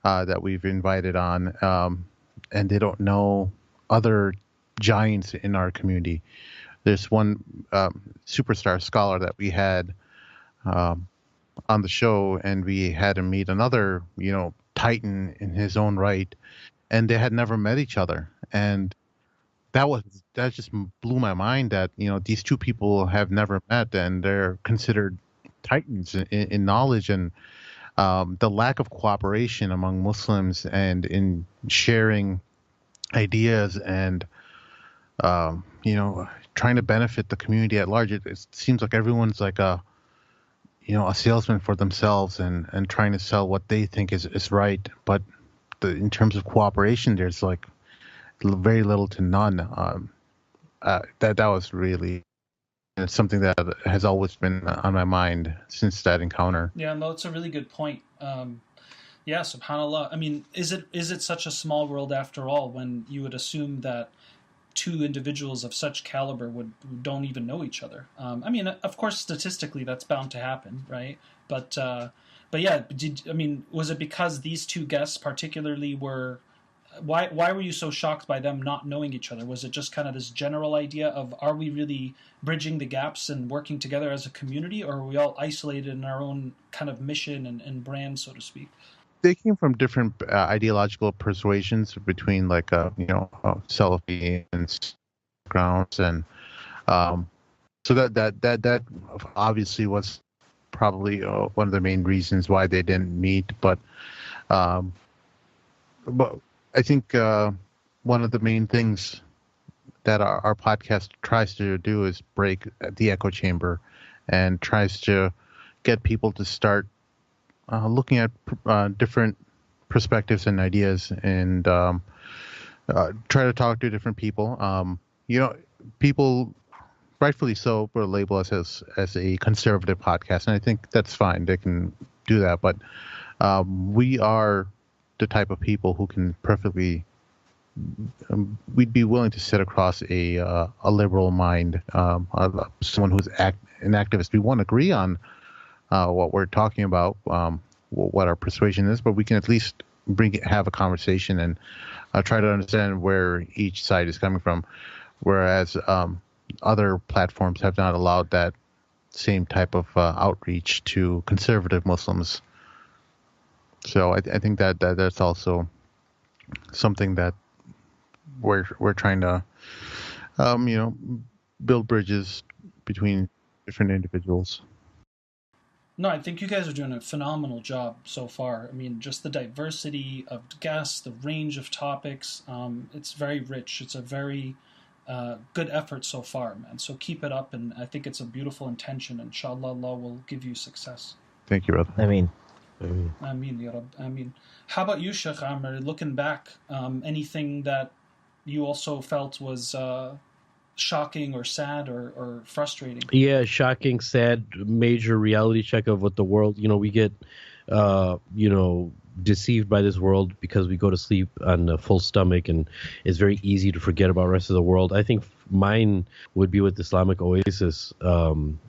that we've invited on, and they don't know other giants in our community. There's one superstar scholar that we had on the show, and we had him meet another, titan in his own right, and they had never met each other. And that just blew my mind that, these two people have never met, and they're considered titans in knowledge. And the lack of cooperation among Muslims and in sharing ideas and, trying to benefit the community at large. It seems like everyone's like a salesman for themselves and trying to sell what they think is right. But in terms of cooperation, there's like very little to none. That was really, it's something that has always been on my mind since that encounter. Yeah, no, it's a really good point. Yeah, subhanAllah. I mean, is it such a small world after all, when you would assume that two individuals of such caliber don't even know each other? I mean, of course, statistically, that's bound to happen, right? But yeah, was it because these two guests particularly were? Why were you so shocked by them not knowing each other? Was it just kind of this general idea of, are we really bridging the gaps and working together as a community, or are we all isolated in our own kind of mission and brand, so to speak? They came from different ideological persuasions between, Salafi and grounds, and So that obviously was probably one of the main reasons why they didn't meet. But um, but I think one of the main things that our podcast tries to do is break the echo chamber and tries to get people to start looking at different perspectives and ideas and try to talk to different people. People rightfully so will label us as a conservative podcast, and I think that's fine. They can do that, but we are the type of people who can perfectly we'd be willing to sit across a liberal mind, someone who's an activist. We won't agree on what we're talking about, what our persuasion is, but we can at least have a conversation and try to understand where each side is coming from. Whereas other platforms have not allowed that same type of outreach to conservative Muslims. So I think that's also something that we're trying to, build bridges between different individuals. No, I think you guys are doing a phenomenal job so far. I mean, just the diversity of guests, the range of topics, it's very rich. It's a very good effort so far, man. So keep it up, and I think it's a beautiful intention. Inshallah, Allah will give you success. Thank you, brother. I mean, Ya Rab. How about you, Sheikh Amr? Looking back, anything that you also felt was shocking or sad or frustrating? Yeah, shocking, sad, major reality check of what the world, we get, deceived by this world because we go to sleep on a full stomach, and it's very easy to forget about the rest of the world. I think mine would be with Islamic Oasis.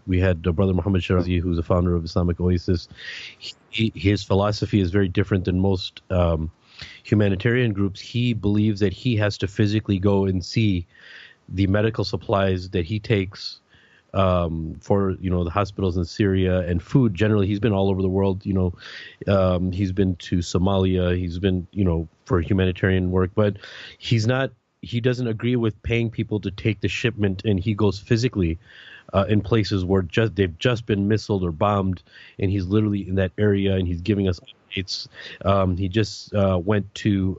We had Brother Muhammad Shirazi, who's the founder of Islamic Oasis. His philosophy is very different than most humanitarian groups. He believes that he has to physically go and see the medical supplies that he takes for the hospitals in Syria, and food generally. He's been all over the world. He's been to Somalia. He's been for humanitarian work, but he doesn't agree with paying people to take the shipment, and he goes physically in places where they've just been missiled or bombed, and he's literally in that area, and he's giving us updates. He just went to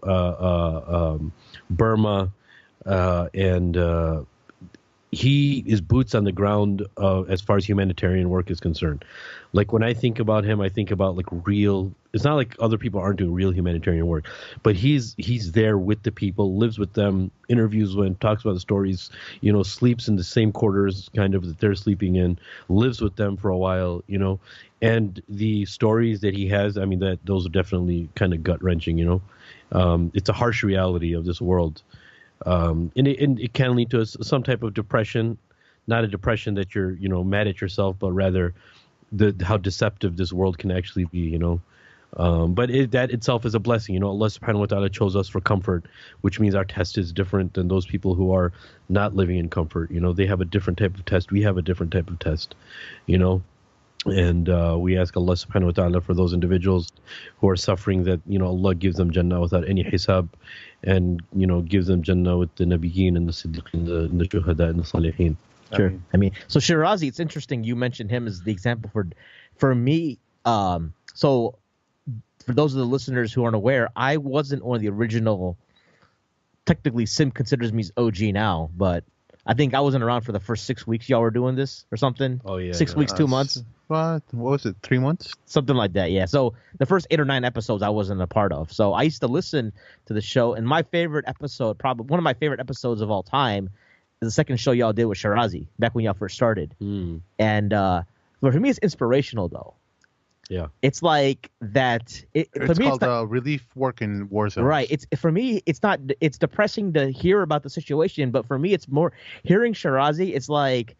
Burma. And he is boots on the ground as far as humanitarian work is concerned. Like when I think about him, I think about like real. It's not like other people aren't doing real humanitarian work, but he's there with the people, lives with them, interviews them, talks about the stories. Sleeps in the same quarters kind of that they're sleeping in, lives with them for a while. And the stories that he has, I mean, those are definitely kind of gut wrenching. It's a harsh reality of this world. And it can lead to some type of depression, not a depression that you're, mad at yourself, but rather how deceptive this world can actually be, But that itself is a blessing. Allah subhanahu wa ta'ala chose us for comfort, which means our test is different than those people who are not living in comfort. They have a different type of test. We have a different type of test, And we ask Allah subhanahu wa ta'ala for those individuals who are suffering that, Allah gives them Jannah without any hisab, and, gives them Jannah with the Nabiyyin and the Siddiqeen, the Shuhada and the Salihin. Sure. I mean, so Shirazi, it's interesting you mentioned him as the example for me. So for those of the listeners who aren't aware, I wasn't one of the original. Technically, Sim considers me as OG now, but I think I wasn't around for the first 6 weeks y'all were doing this or something. Oh yeah, 6 weeks, 2 months. What was it? 3 months? Something like that. Yeah. So the first 8 or 9 episodes I wasn't a part of. So I used to listen to the show, and my favorite episode, probably one of my favorite episodes of all time, is the second show y'all did with Shirazi back when y'all first started. And but for me, it's inspirational though. Yeah. It's like that. It's called relief work in war zones. Right. For me, it's not. It's depressing to hear about the situation, but for me, it's more hearing Shirazi. It's like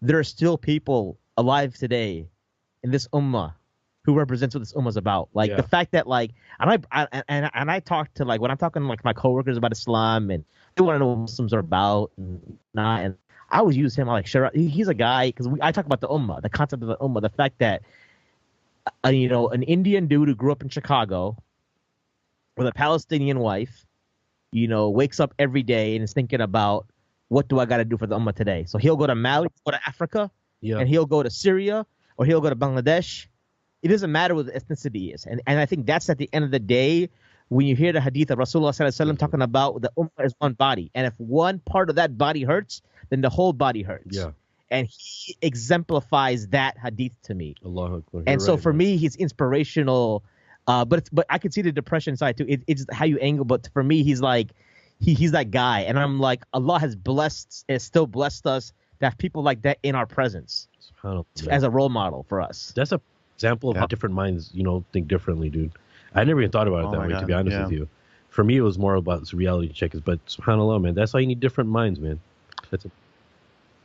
there are still people alive today in this ummah who represents what this ummah is about. Like the fact that and I talk to when I'm talking to my coworkers about Islam, and they want to know what Muslims are about and not. And I always use him. I'm like, Shirazi, he's a guy because I talk about the ummah, the concept of the ummah, the fact that. An Indian dude who grew up in Chicago with a Palestinian wife, wakes up every day and is thinking about what do I got to do for the ummah today? So he'll go to Mali, go to Africa, Yeah. and he'll go to Syria, or he'll go to Bangladesh. It doesn't matter what the ethnicity is. And I think that's at the end of the day, when you hear the hadith of Rasulullah sallallahu alaihi wasallam talking about the ummah is one body. And if one part of that body hurts, then the whole body hurts. Yeah. And he exemplifies that hadith to me. Allahu Akbar. And You're so right, for man. me, he's inspirational. But I can see the depression side too. It's how you angle. But for me, he's like, he's that guy. And I'm like, Allah has still blessed us to have people like that in our presence SubhanAllah, man. as a role model for us. That's a example of how different minds, think differently, dude. I never even thought about it that way, to be honest with you. For me, it was more about this reality check. But subhanAllah, man, that's why you need different minds, man. That's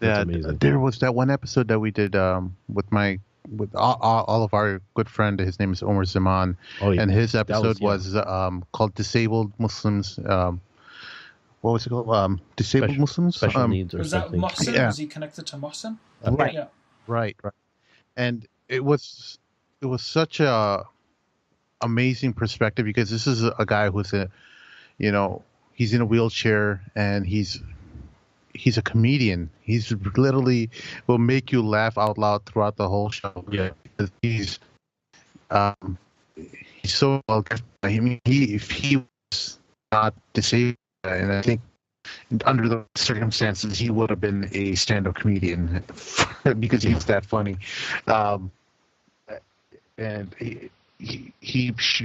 amazing. There was that one episode that we did with all of our good friend. His name is Omar Zaman, and his episode was called "Disabled Muslims." What was it called? Disabled Muslims. Special needs or was that something. Mohsen? Yeah. Was he connected to Mohsen? Right. Yeah. Right. And it was such a amazing perspective, because this is a guy who's he's in a wheelchair, and he's a comedian. He's literally will make you laugh out loud throughout the whole show. Yeah. He's so well. I mean, if he was not disabled, and I think under the circumstances he would have been a stand-up comedian because he's that funny. And he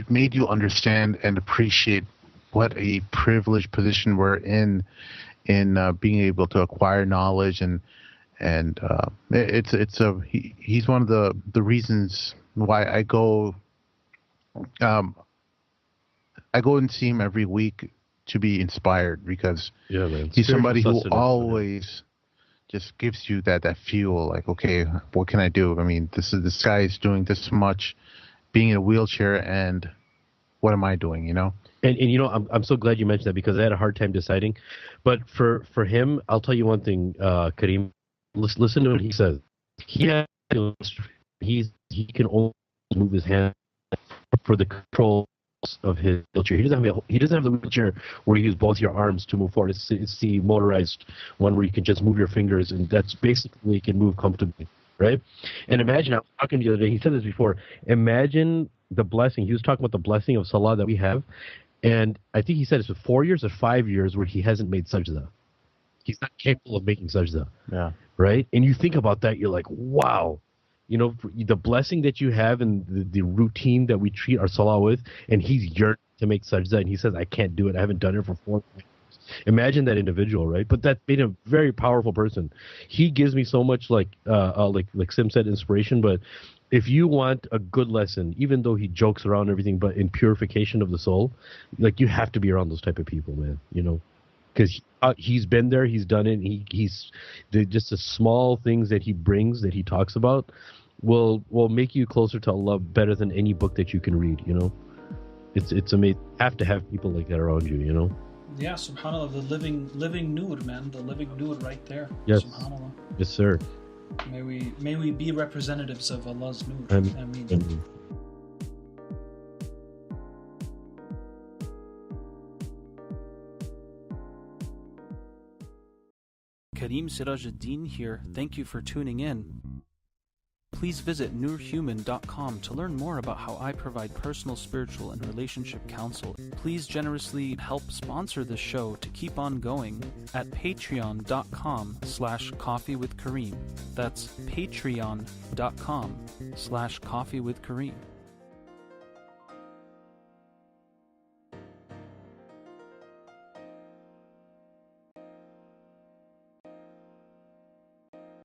made you understand and appreciate what a privileged position we're in being able to acquire knowledge, and he's one of the reasons why I go and see him every week to be inspired, because man. he's somebody who Sustenance, always just gives you that fuel, like, okay, what can I do? I mean, this guy is doing this much, being in a wheelchair, and what am I doing, And I'm so glad you mentioned that, because I had a hard time deciding. But for him, I'll tell you one thing, Karim. Listen to what he says. He can only move his hand for the control of his wheelchair. He doesn't have the wheelchair where you use both your arms to move forward. It's the motorized one where you can just move your fingers, and that's basically you can move comfortably, right? And imagine, I was talking the other day, he said this before, imagine the blessing. He was talking about the blessing of salah that we have, and I think he said it's 4 years or 5 years where he hasn't made sajda. He's not capable of making sajda. Yeah. Right? And you think about that, you're like, wow. The blessing that you have and the routine that we treat our salah with, and he's yearning to make sajda, and he says, I can't do it. I haven't done it for 4 years. Imagine that individual, right? But that made him a very powerful person. He gives me so much, like Sim said, inspiration. But if you want a good lesson, even though he jokes around and everything, but in purification of the soul, like, you have to be around those type of people, man. Because he's been there, he's done it. He's just the small things that he brings, that he talks about, will make you closer to Allah better than any book that you can read. It's amazing. Have to have people like that around you. Yeah, subhanAllah, the living nur, man, the living nur right there. Yes. SubhanAllah. Yes, sir. May we be representatives of Allah's nur. Ameen. Karim Sirajuddin here. Thank you for tuning in. Please visit nurhuman.com to learn more about how I provide personal, spiritual, and relationship counsel. Please generously help sponsor this show to keep on going at patreon.com/coffeewithkareem. That's patreon.com/coffeewithkareem.